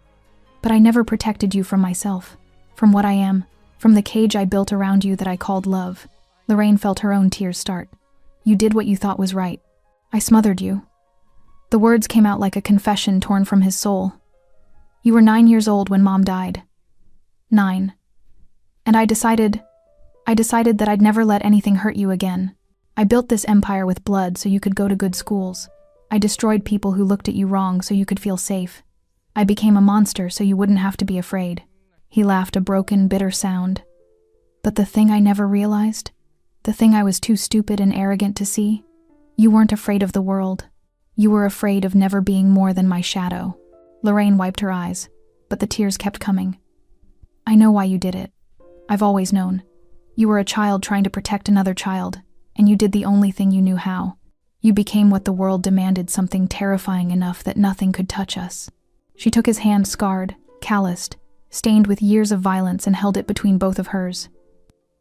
But I never protected you from myself. From what I am. From the cage I built around you that I called love. Lorraine felt her own tears start. You did what you thought was right. I smothered you. The words came out like a confession torn from his soul. You were 9 years old when Mom died. 9. And I decided that I'd never let anything hurt you again. I built this empire with blood so you could go to good schools. I destroyed people who looked at you wrong so you could feel safe. I became a monster so you wouldn't have to be afraid. He laughed a broken, bitter sound. But the thing I never realized, the thing I was too stupid and arrogant to see, you weren't afraid of the world. You were afraid of never being more than my shadow. Lorraine wiped her eyes, but the tears kept coming. I know why you did it. I've always known. You were a child trying to protect another child, and you did the only thing you knew how. You became what the world demanded, something terrifying enough that nothing could touch us. She took his hand, scarred, calloused, stained with years of violence, and held it between both of hers.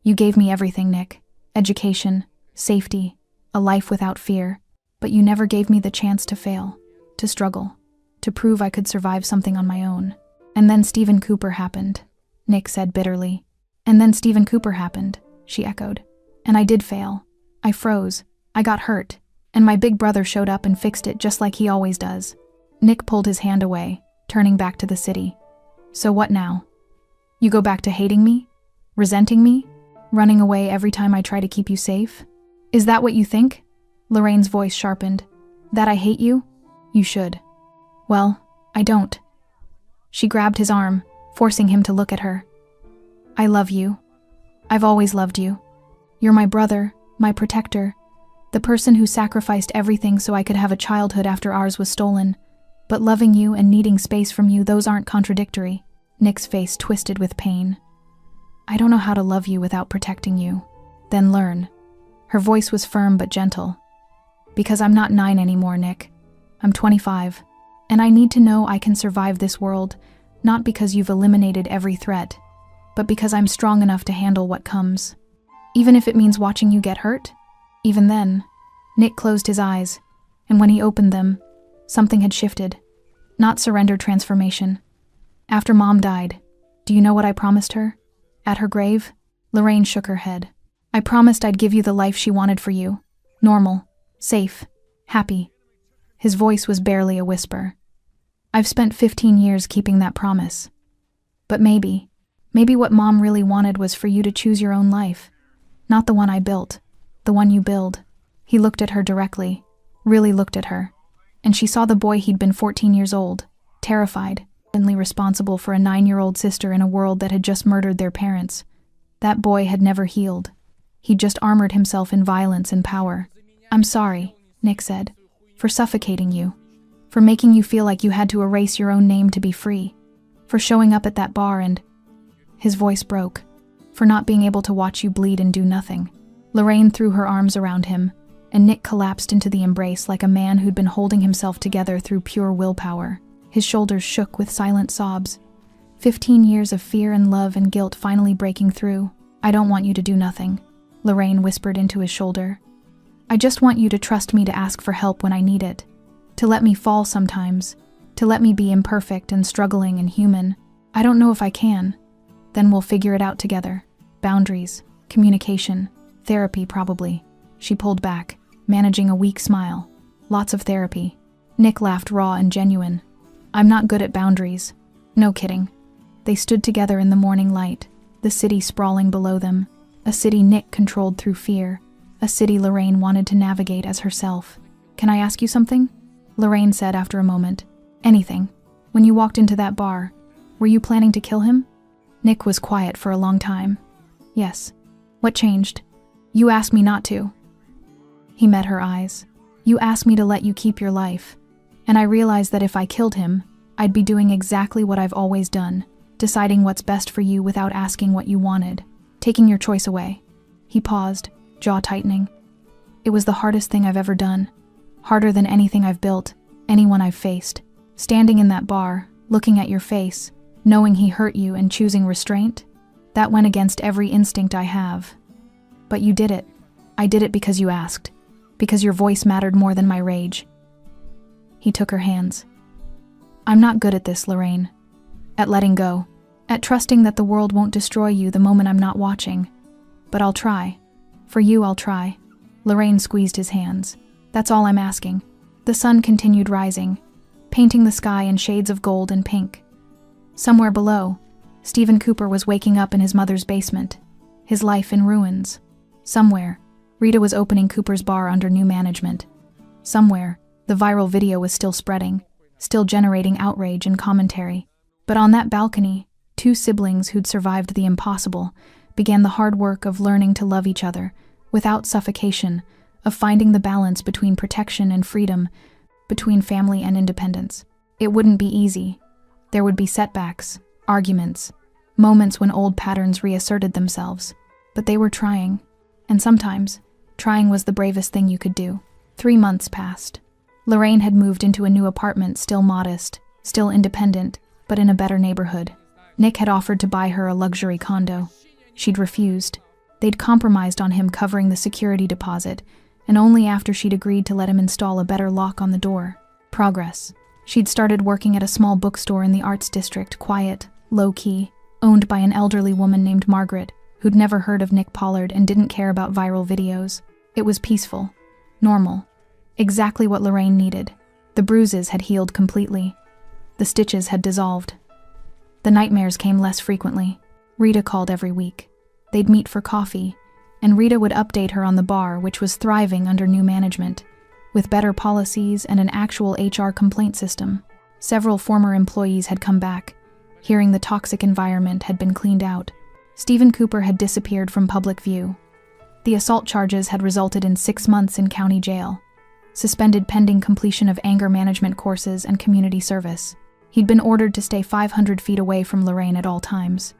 You gave me everything, Nick. Education, safety, a life without fear. But you never gave me the chance to fail, to struggle, to prove I could survive something on my own. And then Stephen Cooper happened, Nick said bitterly. And then Stephen Cooper happened, she echoed. And I did fail. I froze. I got hurt. And my big brother showed up and fixed it just like he always does. Nick pulled his hand away, turning back to the city. So what now? You go back to hating me? Resenting me? Running away every time I try to keep you safe? Is that what you think? Lorraine's voice sharpened. That I hate you? You should. Well, I don't. She grabbed his arm, forcing him to look at her. I love you. I've always loved you. You're my brother, my protector, the person who sacrificed everything so I could have a childhood after ours was stolen. But loving you and needing space from you, those aren't contradictory. Nick's face twisted with pain. I don't know how to love you without protecting you. Then learn. Her voice was firm but gentle. Because I'm not 9 anymore, Nick. I'm 25. And I need to know I can survive this world, not because you've eliminated every threat, but because I'm strong enough to handle what comes. Even if it means watching you get hurt? Even then, Nick closed his eyes, and when he opened them, something had shifted. Not surrender, transformation. After Mom died, do you know what I promised her? At her grave? Lorraine shook her head. I promised I'd give you the life she wanted for you. Normal, safe, happy. His voice was barely a whisper. I've spent 15 years keeping that promise. But maybe what Mom really wanted was for you to choose your own life. Not the one I built, the one you build. He looked at her directly, really looked at her, and she saw the boy he'd been 14 years old, terrified, openly responsible for a 9-year-old sister in a world that had just murdered their parents. That boy had never healed. He'd just armored himself in violence and power. I'm sorry, Nick said, for suffocating you, for making you feel like you had to erase your own name to be free, for showing up at that bar and... His voice broke, for not being able to watch you bleed and do nothing. Lorraine threw her arms around him, and Nick collapsed into the embrace like a man who'd been holding himself together through pure willpower. His shoulders shook with silent sobs. 15 years of fear and love and guilt finally breaking through. I don't want you to do nothing, Lorraine whispered into his shoulder. I just want you to trust me to ask for help when I need it. To let me fall sometimes. To let me be imperfect and struggling and human. I don't know if I can. Then we'll figure it out together. Boundaries, communication, therapy probably. She pulled back, managing a weak smile. Lots of therapy. Nick laughed raw and genuine. I'm not good at boundaries. No kidding. They stood together in the morning light, the city sprawling below them. A city Nick controlled through fear. A city Lorraine wanted to navigate as herself. Can I ask you something? Lorraine said after a moment. Anything. When you walked into that bar, were you planning to kill him? Nick was quiet for a long time. Yes. What changed? You asked me not to. He met her eyes. You asked me to let you keep your life. And I realized that if I killed him, I'd be doing exactly what I've always done, deciding what's best for you without asking what you wanted, taking your choice away. He paused, jaw tightening. It was the hardest thing I've ever done. Harder than anything I've built, anyone I've faced. Standing in that bar, looking at your face, knowing he hurt you and choosing restraint, that went against every instinct I have. But you did it. I did it because you asked, because your voice mattered more than my rage. He took her hands. I'm not good at this, Lorraine. At letting go. At trusting that the world won't destroy you the moment I'm not watching. But I'll try. For you, I'll try. Lorraine squeezed his hands. That's all I'm asking. The sun continued rising, painting the sky in shades of gold and pink. Somewhere below, Stephen Cooper was waking up in his mother's basement, his life in ruins. Somewhere, Rita was opening Cooper's bar under new management. Somewhere, the viral video was still spreading, still generating outrage and commentary. But on that balcony, two siblings who'd survived the impossible began the hard work of learning to love each other without suffocation, of finding the balance between protection and freedom, between family and independence. It wouldn't be easy. There would be setbacks, arguments, moments when old patterns reasserted themselves. But they were trying, and sometimes, trying was the bravest thing you could do. 3 months passed. Lorraine had moved into a new apartment, still modest, still independent, but in a better neighborhood. Nick had offered to buy her a luxury condo. She'd refused. They'd compromised on him covering the security deposit, and only after she'd agreed to let him install a better lock on the door. Progress. She'd started working at a small bookstore in the arts district, quiet, low-key, owned by an elderly woman named Margaret, who'd never heard of Nick Pollard and didn't care about viral videos. It was peaceful, normal, exactly what Lorraine needed. The bruises had healed completely. The stitches had dissolved. The nightmares came less frequently. Rita called every week. They'd meet for coffee, and Rita would update her on the bar, which was thriving under new management, with better policies and an actual HR complaint system. Several former employees had come back, hearing the toxic environment had been cleaned out. Stephen Cooper had disappeared from public view. The assault charges had resulted in 6 months in county jail, suspended pending completion of anger management courses and community service. He'd been ordered to stay 500 feet away from Lorraine at all times.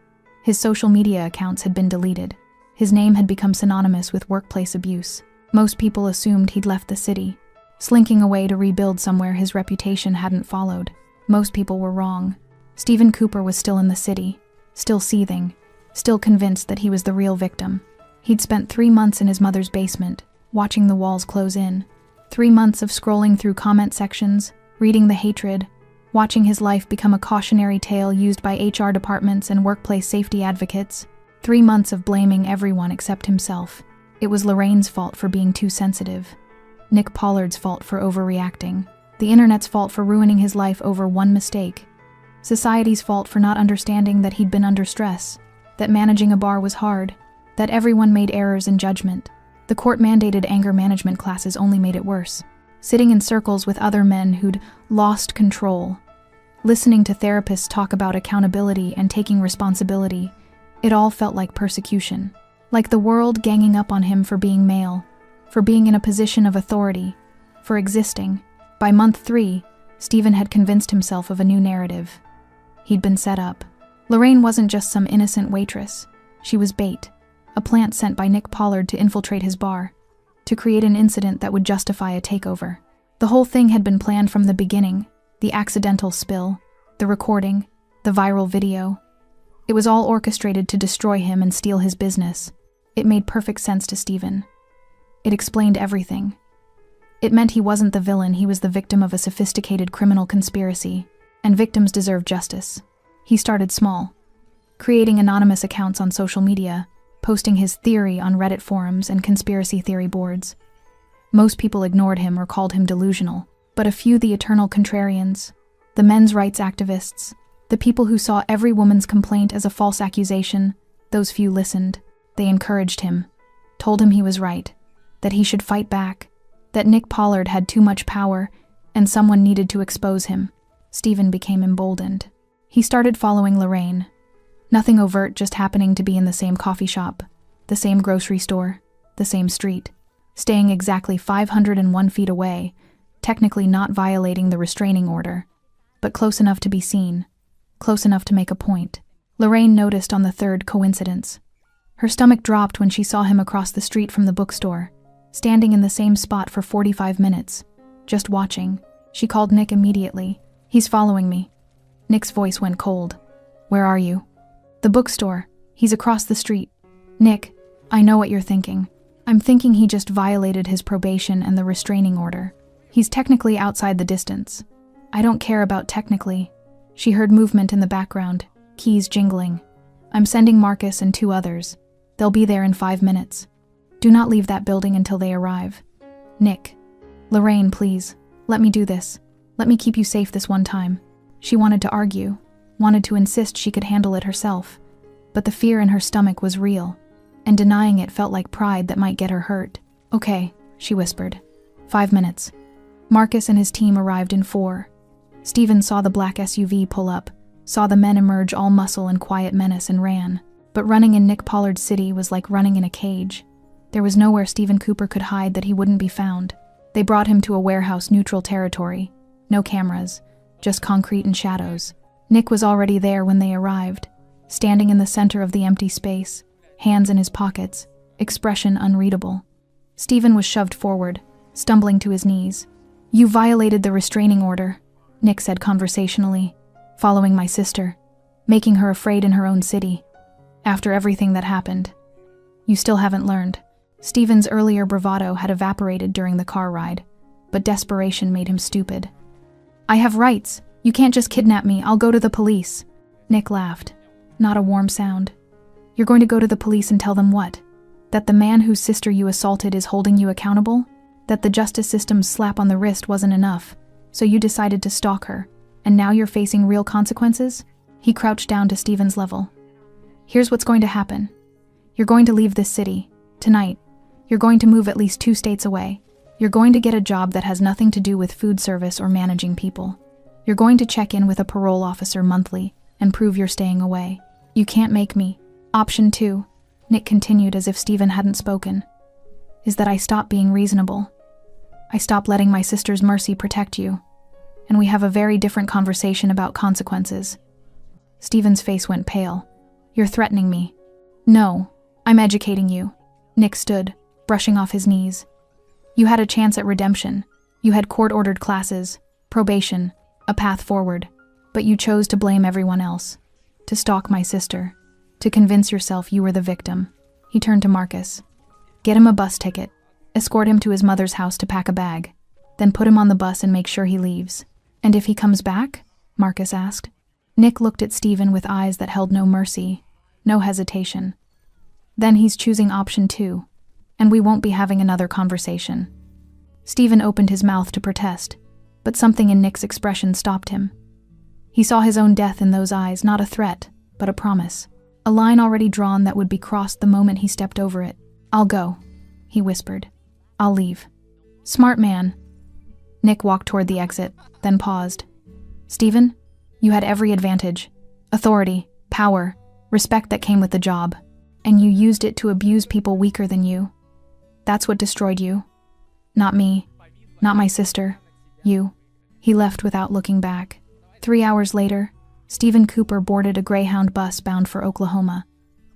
His social media accounts had been deleted. His name had become synonymous with workplace abuse. Most people assumed he'd left the city, slinking away to rebuild somewhere his reputation hadn't followed. Most people were wrong. Stephen Cooper was still in the city, still seething, still convinced that he was the real victim. He'd spent 3 months in his mother's basement, watching the walls close in. 3 months of scrolling through comment sections, reading the hatred, watching his life become a cautionary tale used by HR departments and workplace safety advocates. 3 months of blaming everyone except himself. It was Lorraine's fault for being too sensitive. Nick Pollard's fault for overreacting. The internet's fault for ruining his life over one mistake. Society's fault for not understanding that he'd been under stress, that managing a bar was hard, that everyone made errors in judgment. The court-mandated anger management classes only made it worse. Sitting in circles with other men who'd lost control, listening to therapists talk about accountability and taking responsibility, it all felt like persecution. Like the world ganging up on him for being male, for being in a position of authority, for existing. By month 3, Stephen had convinced himself of a new narrative. He'd been set up. Lorraine wasn't just some innocent waitress. She was bait, a plant sent by Nick Pollard to infiltrate his bar, to create an incident that would justify a takeover. The whole thing had been planned from the beginning, the accidental spill, the recording, the viral video. It was all orchestrated to destroy him and steal his business. It made perfect sense to Stephen. It explained everything. It meant he wasn't the villain, he was the victim of a sophisticated criminal conspiracy, and victims deserve justice. He started small, creating anonymous accounts on social media, posting his theory on Reddit forums and conspiracy theory boards. Most people ignored him or called him delusional, but a few the eternal contrarians, the men's rights activists, the people who saw every woman's complaint as a false accusation, those few listened. They encouraged him, told him he was right, that he should fight back, that Nick Pollard had too much power and someone needed to expose him. Stephen became emboldened. He started following Lorraine. Nothing overt, just happening to be in the same coffee shop, the same grocery store, the same street, staying exactly 501 feet away, technically not violating the restraining order. but close enough to be seen, close enough to make a point. Lorraine noticed on the third coincidence. Her stomach dropped when she saw him across the street from the bookstore, standing in the same spot for 45 minutes, just watching. She called Nick immediately. "He's following me." Nick's voice went cold. "Where are you?" "The bookstore. He's across the street." "Nick, I know what you're thinking. I'm thinking he just violated his probation and the restraining order. He's technically outside the distance." "I don't care about technically." She heard movement in the background, keys jingling. "I'm sending Marcus and 2 others. They'll be there in 5 minutes. Do not leave that building until they arrive." "Nick." "Lorraine, please. Let me do this. Let me keep you safe this one time." She wanted to argue, wanted to insist she could handle it herself, but the fear in her stomach was real, and denying it felt like pride that might get her hurt. "Okay," she whispered. 5 minutes. Marcus and his team arrived in 4. Stephen saw the black SUV pull up, saw the men emerge all muscle and quiet menace and ran. But running in Nick Pollard's city was like running in a cage. There was nowhere Stephen Cooper could hide that he wouldn't be found. They brought him to a warehouse-neutral territory. No cameras, just concrete and shadows. Nick was already there when they arrived, standing in the center of the empty space, hands in his pockets, expression unreadable. Stephen was shoved forward, stumbling to his knees. "You violated the restraining order," Nick said conversationally, "following my sister, making her afraid in her own city. After everything that happened, you still haven't learned." Stephen's earlier bravado had evaporated during the car ride, but desperation made him stupid. "I have rights. You can't just kidnap me. I'll go to the police." Nick laughed. Not a warm sound. "You're going to go to the police and tell them what? That the man whose sister you assaulted is holding you accountable? That the justice system's slap on the wrist wasn't enough, so you decided to stalk her, and now you're facing real consequences?" He crouched down to Stephen's level. "Here's what's going to happen. You're going to leave this city, tonight. You're going to move at least 2 states away. You're going to get a job that has nothing to do with food service or managing people. You're going to check in with a parole officer monthly and prove you're staying away. You can't make me. Option 2, Nick continued as if Stephen hadn't spoken, is that I stop being reasonable. I stop letting my sister's mercy protect you, and we have a very different conversation about consequences." Stephen's face went pale. "You're threatening me." "No, I'm educating you." Nick stood, brushing off his knees. "You had a chance at redemption. You had court-ordered classes, probation, a path forward, but you chose to blame everyone else, to stalk my sister, to convince yourself you were the victim." He turned to Marcus. "Get him a bus ticket. Escort him to his mother's house to pack a bag. Then put him on the bus and make sure he leaves." "And if he comes back?" Marcus asked. Nick looked at Stephen with eyes that held no mercy, no hesitation. "Then he's choosing option 2, and we won't be having another conversation." Stephen opened his mouth to protest, but something in Nick's expression stopped him. He saw his own death in those eyes, not a threat, but a promise. A line already drawn that would be crossed the moment he stepped over it. "I'll go," he whispered. "I'll leave." "Smart man." Nick walked toward the exit, then paused. "Stephen, you had every advantage. Authority, power, respect that came with the job. And you used it to abuse people weaker than you. That's what destroyed you. Not me. Not my sister. You." He left without looking back. 3 hours later, Stephen Cooper boarded a Greyhound bus bound for Oklahoma.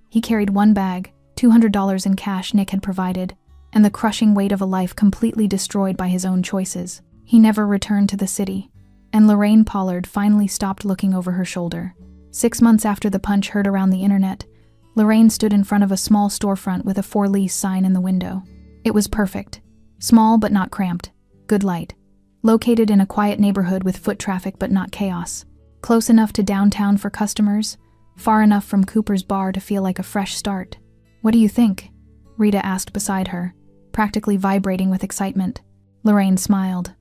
He carried 1 bag, $200 in cash Nick had provided, and the crushing weight of a life completely destroyed by his own choices. He never returned to the city, and Lorraine Pollard finally stopped looking over her shoulder. 6 months after the punch heard around the internet, Lorraine stood in front of a small storefront with a for lease sign in the window. It was perfect. Small but not cramped. Good light. Located in a quiet neighborhood with foot traffic but not chaos. Close enough to downtown for customers, far enough from Cooper's bar to feel like a fresh start. "What do you think?" Rita asked beside her, practically vibrating with excitement. Lorraine smiled.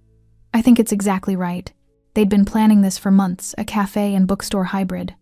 "I think it's exactly right. They'd been planning this for months, a cafe and bookstore hybrid.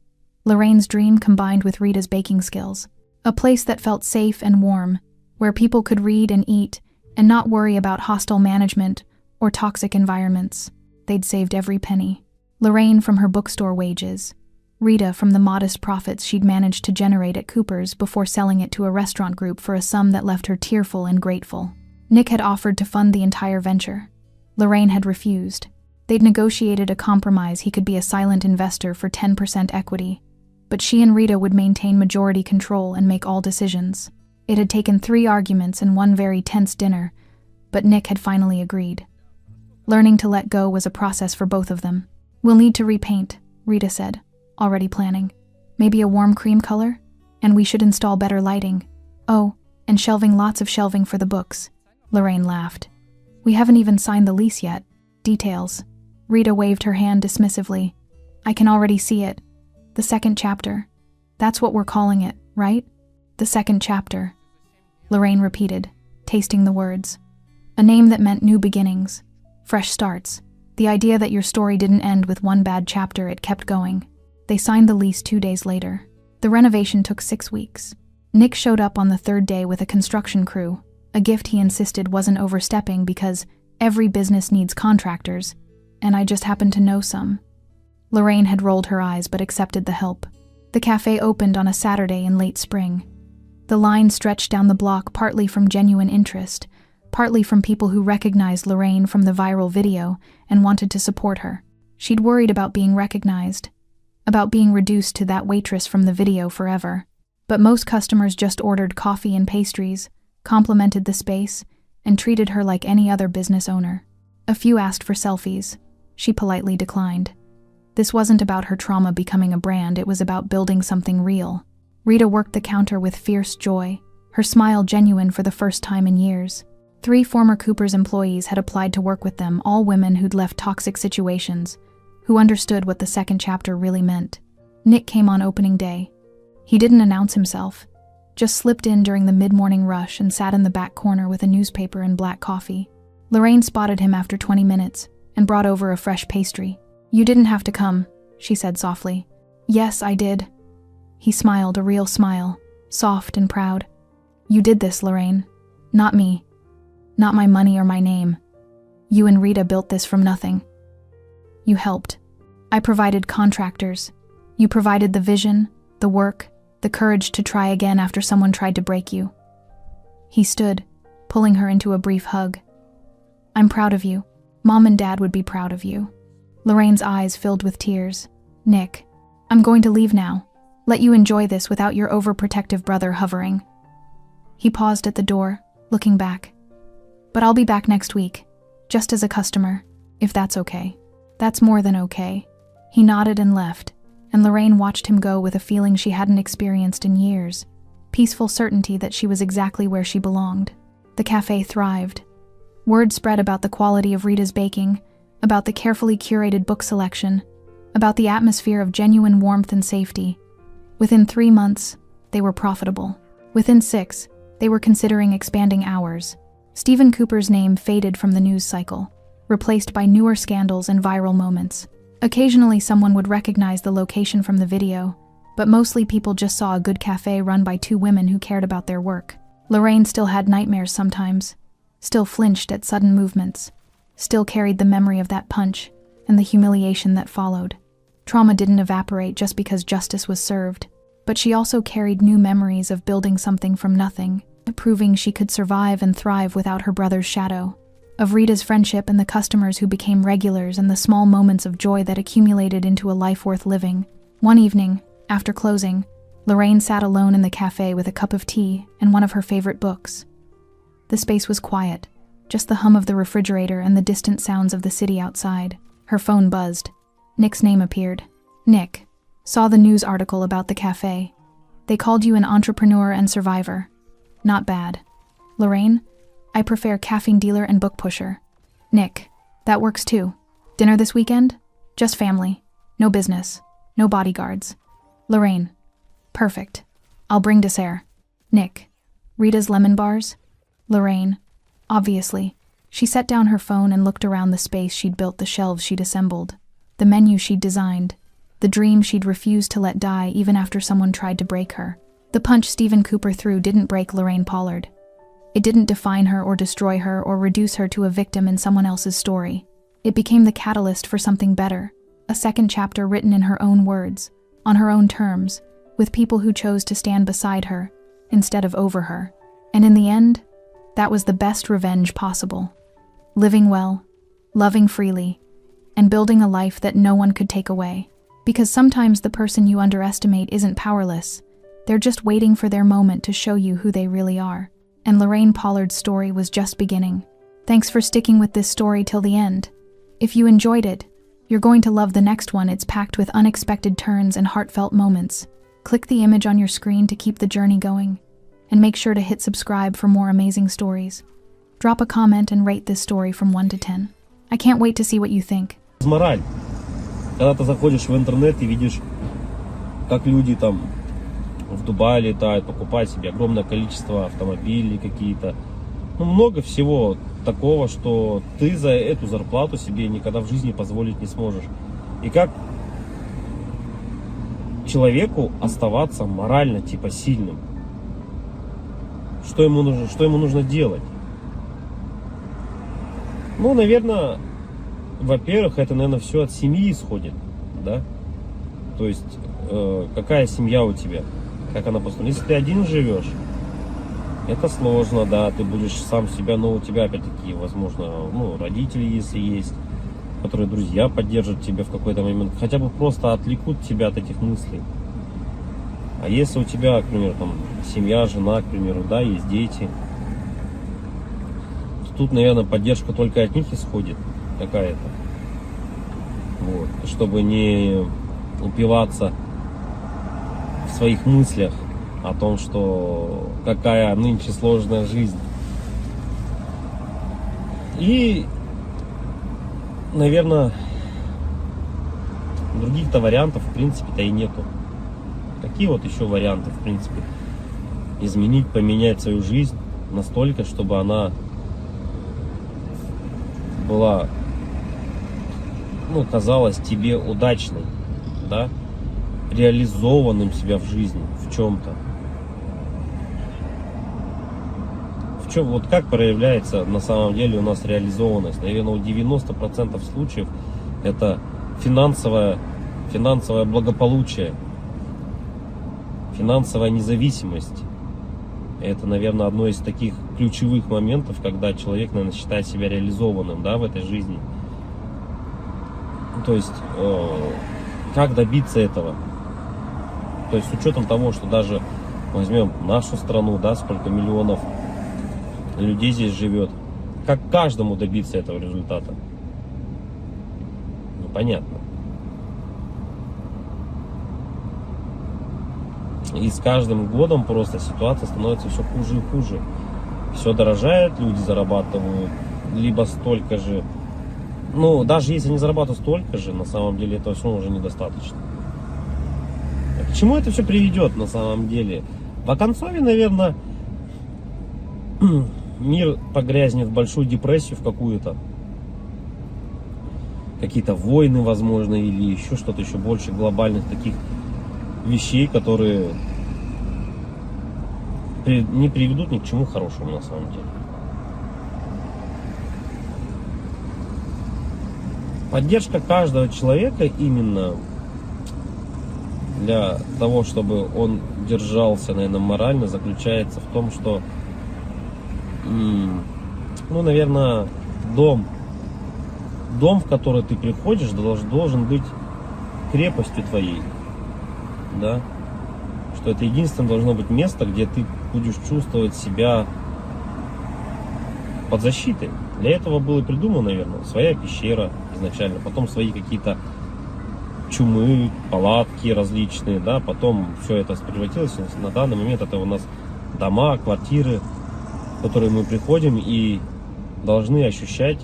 Lorraine's dream combined with Rita's baking skills. A place that felt safe and warm, where people could read and eat and not worry about hostile management or toxic environments. They'd saved every penny. Lorraine from her bookstore wages, Rita from the modest profits she'd managed to generate at Cooper's before selling it to a restaurant group for a sum that left her tearful and grateful. Nick had offered to fund the entire venture. Lorraine had refused. They'd negotiated a compromise. He could be a silent investor for 10% equity, but she and Rita would maintain majority control and make all decisions. It had taken 3 arguments and 1 very tense dinner, but Nick had finally agreed. Learning to let go was a process for both of them. "We'll need to repaint," Rita said, already planning. "Maybe a warm cream color? And we should install better lighting. Oh, and shelving, lots of shelving for the books." Lorraine laughed. "We haven't even signed the lease yet. Details." Rita waved her hand dismissively. "I can already see it. The 2nd chapter. That's what we're calling it, right? The 2nd chapter." Lorraine repeated, tasting the words. A name that meant new beginnings, fresh starts. The idea that your story didn't end with 1 bad chapter, it kept going. They signed the lease 2 days later. The renovation took 6 weeks. Nick showed up on the 3rd day with a construction crew, a gift he insisted wasn't overstepping because every business needs contractors, and I just happened to know some. Lorraine had rolled her eyes but accepted the help. The cafe opened on a Saturday in late spring. The line stretched down the block, partly from genuine interest, partly from people who recognized Lorraine from the viral video and wanted to support her. She'd worried about being recognized, about being reduced to that waitress from the video forever. But most customers just ordered coffee and pastries, complimented the space, and treated her like any other business owner. A few asked for selfies. She politely declined. This wasn't about her trauma becoming a brand, it was about building something real. Rita worked the counter with fierce joy, her smile genuine for the first time in years. 3 former Cooper's employees had applied to work with them, all women who'd left toxic situations, who understood what the 2nd chapter really meant. Nick came on opening day. He didn't announce himself, just slipped in during the mid-morning rush and sat in the back corner with a newspaper and black coffee. Lorraine spotted him after 20 minutes and brought over a fresh pastry. "You didn't have to come," she said softly. "Yes, I did." He smiled, a real smile, soft and proud. "You did this, Lorraine. Not me. Not my money or my name. You and Rita built this from nothing. You helped. I provided contractors. You provided the vision, the work, the courage to try again after someone tried to break you." He stood, pulling her into a brief hug. "I'm proud of you. Mom and Dad would be proud of you." Lorraine's eyes filled with tears. "Nick, I'm going to leave now. Let you enjoy this without your overprotective brother hovering." He paused at the door, looking back. "But I'll be back next week, just as a customer, if that's okay." "That's more than okay." He nodded and left, and Lorraine watched him go with a feeling she hadn't experienced in years, peaceful certainty that she was exactly where she belonged. The cafe thrived. Word spread about the quality of Rita's baking, about the carefully curated book selection, about the atmosphere of genuine warmth and safety. Within 3 months, they were profitable. Within 6, they were considering expanding hours. Stephen Cooper's name faded from the news cycle, replaced by newer scandals and viral moments. Occasionally someone would recognize the location from the video, but mostly people just saw a good cafe run by 2 women who cared about their work. Lorraine still had nightmares sometimes, still flinched at sudden movements, still carried the memory of that punch and the humiliation that followed. Trauma didn't evaporate just because justice was served, but she also carried new memories of building something from nothing, proving she could survive and thrive without her brother's shadow, of Rita's friendship and the customers who became regulars and the small moments of joy that accumulated into a life worth living. One evening, after closing, Lorraine sat alone in the cafe with a cup of tea and one of her favorite books. The space was quiet, just the hum of the refrigerator and the distant sounds of the city outside. Her phone buzzed. Nick's name appeared. "Nick, saw the news article about the cafe. They called you an entrepreneur and survivor. Not bad. Lorraine, I prefer caffeine dealer and book pusher. Nick, that works too. Dinner this weekend? Just family. No business. No bodyguards. Lorraine, perfect. I'll bring dessert. Nick, Rita's lemon bars? Lorraine, obviously. She set down her phone and looked around the space she'd built, the shelves she'd assembled, the menu she'd designed, the dream she'd refused to let die even after someone tried to break her. The punch Stephen Cooper threw didn't break Lorraine Pollard. It didn't define her or destroy her or reduce her to a victim in someone else's story. It became the catalyst for something better, a 2nd chapter written in her own words, on her own terms, with people who chose to stand beside her instead of over her. And in the end, that was the best revenge possible. Living well, loving freely, and building a life that no one could take away. Because sometimes the person you underestimate isn't powerless. They're just waiting for their moment to show you who they really are. And Lorraine Pollard's story was just beginning. Thanks for sticking with this story till the end. If you enjoyed it, you're going to love the next one. It's packed with unexpected turns and heartfelt moments. Click the image on your screen to keep the journey going. And make sure to hit subscribe for more amazing stories. Drop a comment and rate this story from 1 to 10. I can't wait to see what you think. Мораль. Когда ты заходишь в интернет и видишь, как люди там в Дубае летают, покупают себе огромное количество автомобилей какие-то. Ну, много всего такого, что ты за эту зарплату себе никогда в жизни позволить не сможешь. И как человеку оставаться морально типа сильным? Что ему нужно делать? Ну, наверное, во-первых, это, наверное, все от семьи исходит, да? То есть, какая семья у тебя, как она построена. Если ты один живешь, это сложно, да, ты будешь сам себя, но у тебя, опять-таки, возможно, ну, родители, если есть, которые друзья поддержат тебя в какой-то момент, хотя бы просто отвлекут тебя от этих мыслей. А если у тебя, к примеру, там, семья, жена, к примеру, да, есть дети, то тут, наверное, поддержка только от них исходит какая-то. Вот. Чтобы не упиваться в своих мыслях о том, что какая нынче сложная жизнь. И, наверное, других-то вариантов, в принципе-то, и нету. Какие вот еще варианты, в принципе, изменить, поменять свою жизнь настолько, чтобы она была, ну, казалась тебе удачной, да, реализованным себя в жизни, в чем-то. В чем, вот как проявляется на самом деле у нас реализованность? Наверное, у 90% случаев это финансовое благополучие, финансовая независимость. Это, наверное, одно из таких ключевых моментов, когда человек, наверное, считает себя реализованным, да, в этой жизни. То есть, как добиться этого? То есть, с учетом того, что даже возьмем нашу страну, да, сколько миллионов людей здесь живет, как каждому добиться этого результата? Непонятно. И с каждым годом просто ситуация становится все хуже и хуже. Все дорожает, люди зарабатывают либо столько же. Ну, даже если не зарабатывают столько же, на самом деле этого все уже недостаточно. А к чему это все приведет на самом деле? В оконцове, наверное, мир погрязнет в большую депрессию в какую-то. Какие-то войны, возможно, или еще что-то еще больше глобальных таких вещей, которые не приведут ни к чему хорошему на самом деле. Поддержка каждого человека именно для того, чтобы он держался, наверное, морально, заключается в том, что, ну, наверное, дом, в который ты приходишь, должен быть крепостью твоей. Да, что это единственное должно быть место, где ты будешь чувствовать себя под защитой. Для этого было и придумано, наверное, своя пещера изначально, потом свои какие-то чумы, палатки различные, да, потом все это превратилось. На данный момент это у нас дома, квартиры, в которые мы приходим и должны ощущать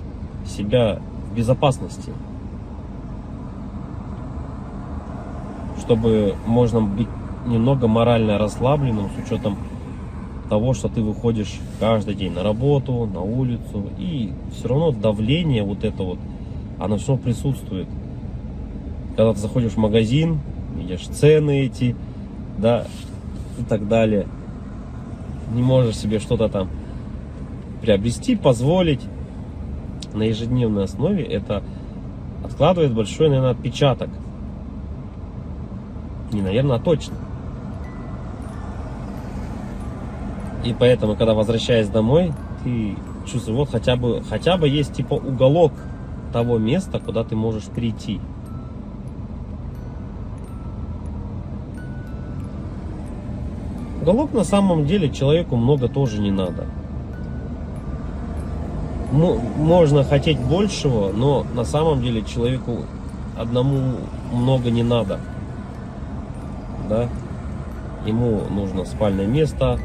себя в безопасности. Чтобы можно быть немного морально расслабленным с учетом того, что ты выходишь каждый день на работу, на улицу, и все равно давление вот это вот, оно все равно присутствует. Когда ты заходишь в магазин, видишь цены эти, да, и так далее, не можешь себе что-то там приобрести, позволить на ежедневной основе, это откладывает большой, наверное, отпечаток. Не, наверное, а точно. И поэтому, когда возвращаясь домой, ты чувствуешь, вот хотя бы есть типа уголок, того места, куда ты можешь прийти. Уголок на самом деле человеку много тоже не надо. Можно хотеть большего, но на самом деле человеку одному много не надо. Да? Ему нужно спальное место,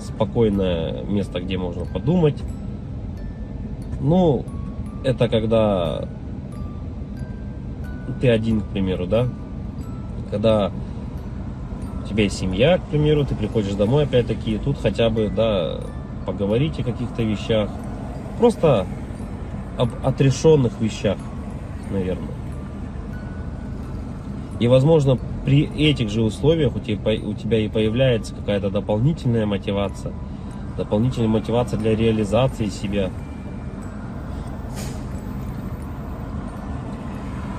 спокойное место, где можно подумать. Ну, это когда ты один, к примеру, да? Когда у тебя есть семья, к примеру, ты приходишь домой, опять-таки, тут хотя бы, да, поговорить о каких-то вещах. Просто об отрешенных вещах, наверное. И, возможно, при этих же условиях у тебя и появляется какая-то дополнительная мотивация для реализации себя.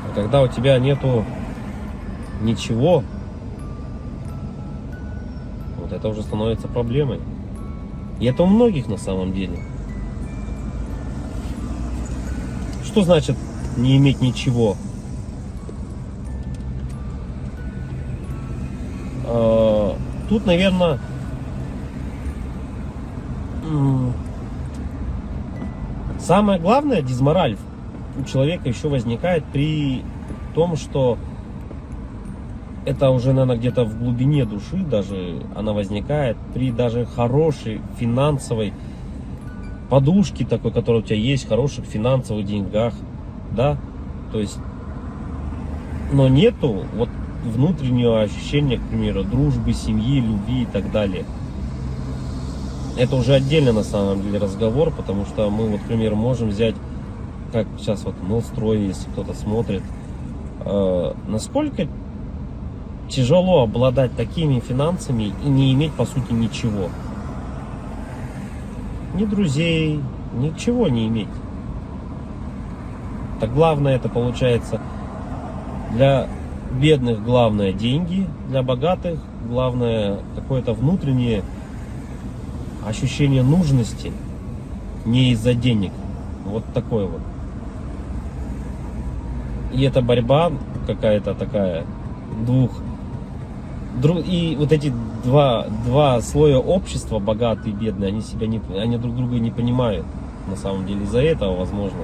А когда у тебя нету ничего, вот это уже становится проблемой. И это у многих на самом деле. Что значит не иметь ничего? Тут, наверное, самое главное, дизмораль у человека еще возникает при том, что это уже, наверное, где-то в глубине души даже она возникает при даже хорошей финансовой подушке такой, которая у тебя есть, хороших финансовых деньгах, да, то есть, но нету вот внутреннего ощущения, к примеру, дружбы, семьи, любви и так далее. Это уже отдельно на самом деле разговор, потому что мы, вот, к примеру, можем взять, как сейчас вот Мелстрой, если кто-то смотрит, насколько тяжело обладать такими финансами и не иметь, по сути, ничего. Ни друзей, ничего не иметь. Так главное, это получается для бедных главное деньги, для богатых главное какое-то внутреннее ощущение нужности, не из-за денег. Вот такое вот. И это борьба какая-то такая и вот эти два слоя общества, богатые и бедные, они друг друга не понимают. На самом деле из-за этого, возможно.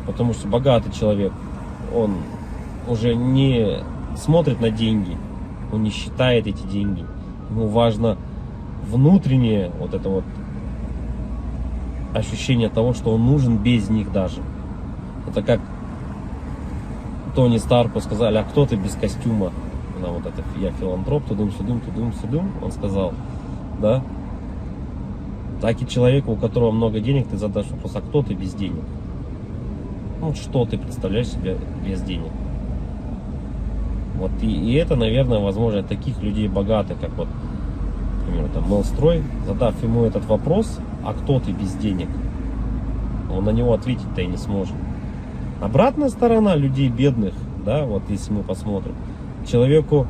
Потому что богатый человек, он уже не смотрит на деньги, он не считает эти деньги. Ему важно внутреннее вот это вот ощущение того, что он нужен без них даже. Это как Тони Старку сказали: а кто ты без костюма? На вот это я филантроп, тудым-сюдым, он сказал, да? Так и человеку, у которого много денег, ты задашь вопрос: а кто ты без денег? Ну, что ты представляешь себе без денег? Вот и это, наверное, возможно, таких людей богатых, как вот, например, там Мелстрой, задав ему этот вопрос: а кто ты без денег? Он на него ответить-то и не сможет. Обратная сторона людей бедных, да, вот если мы посмотрим, человеку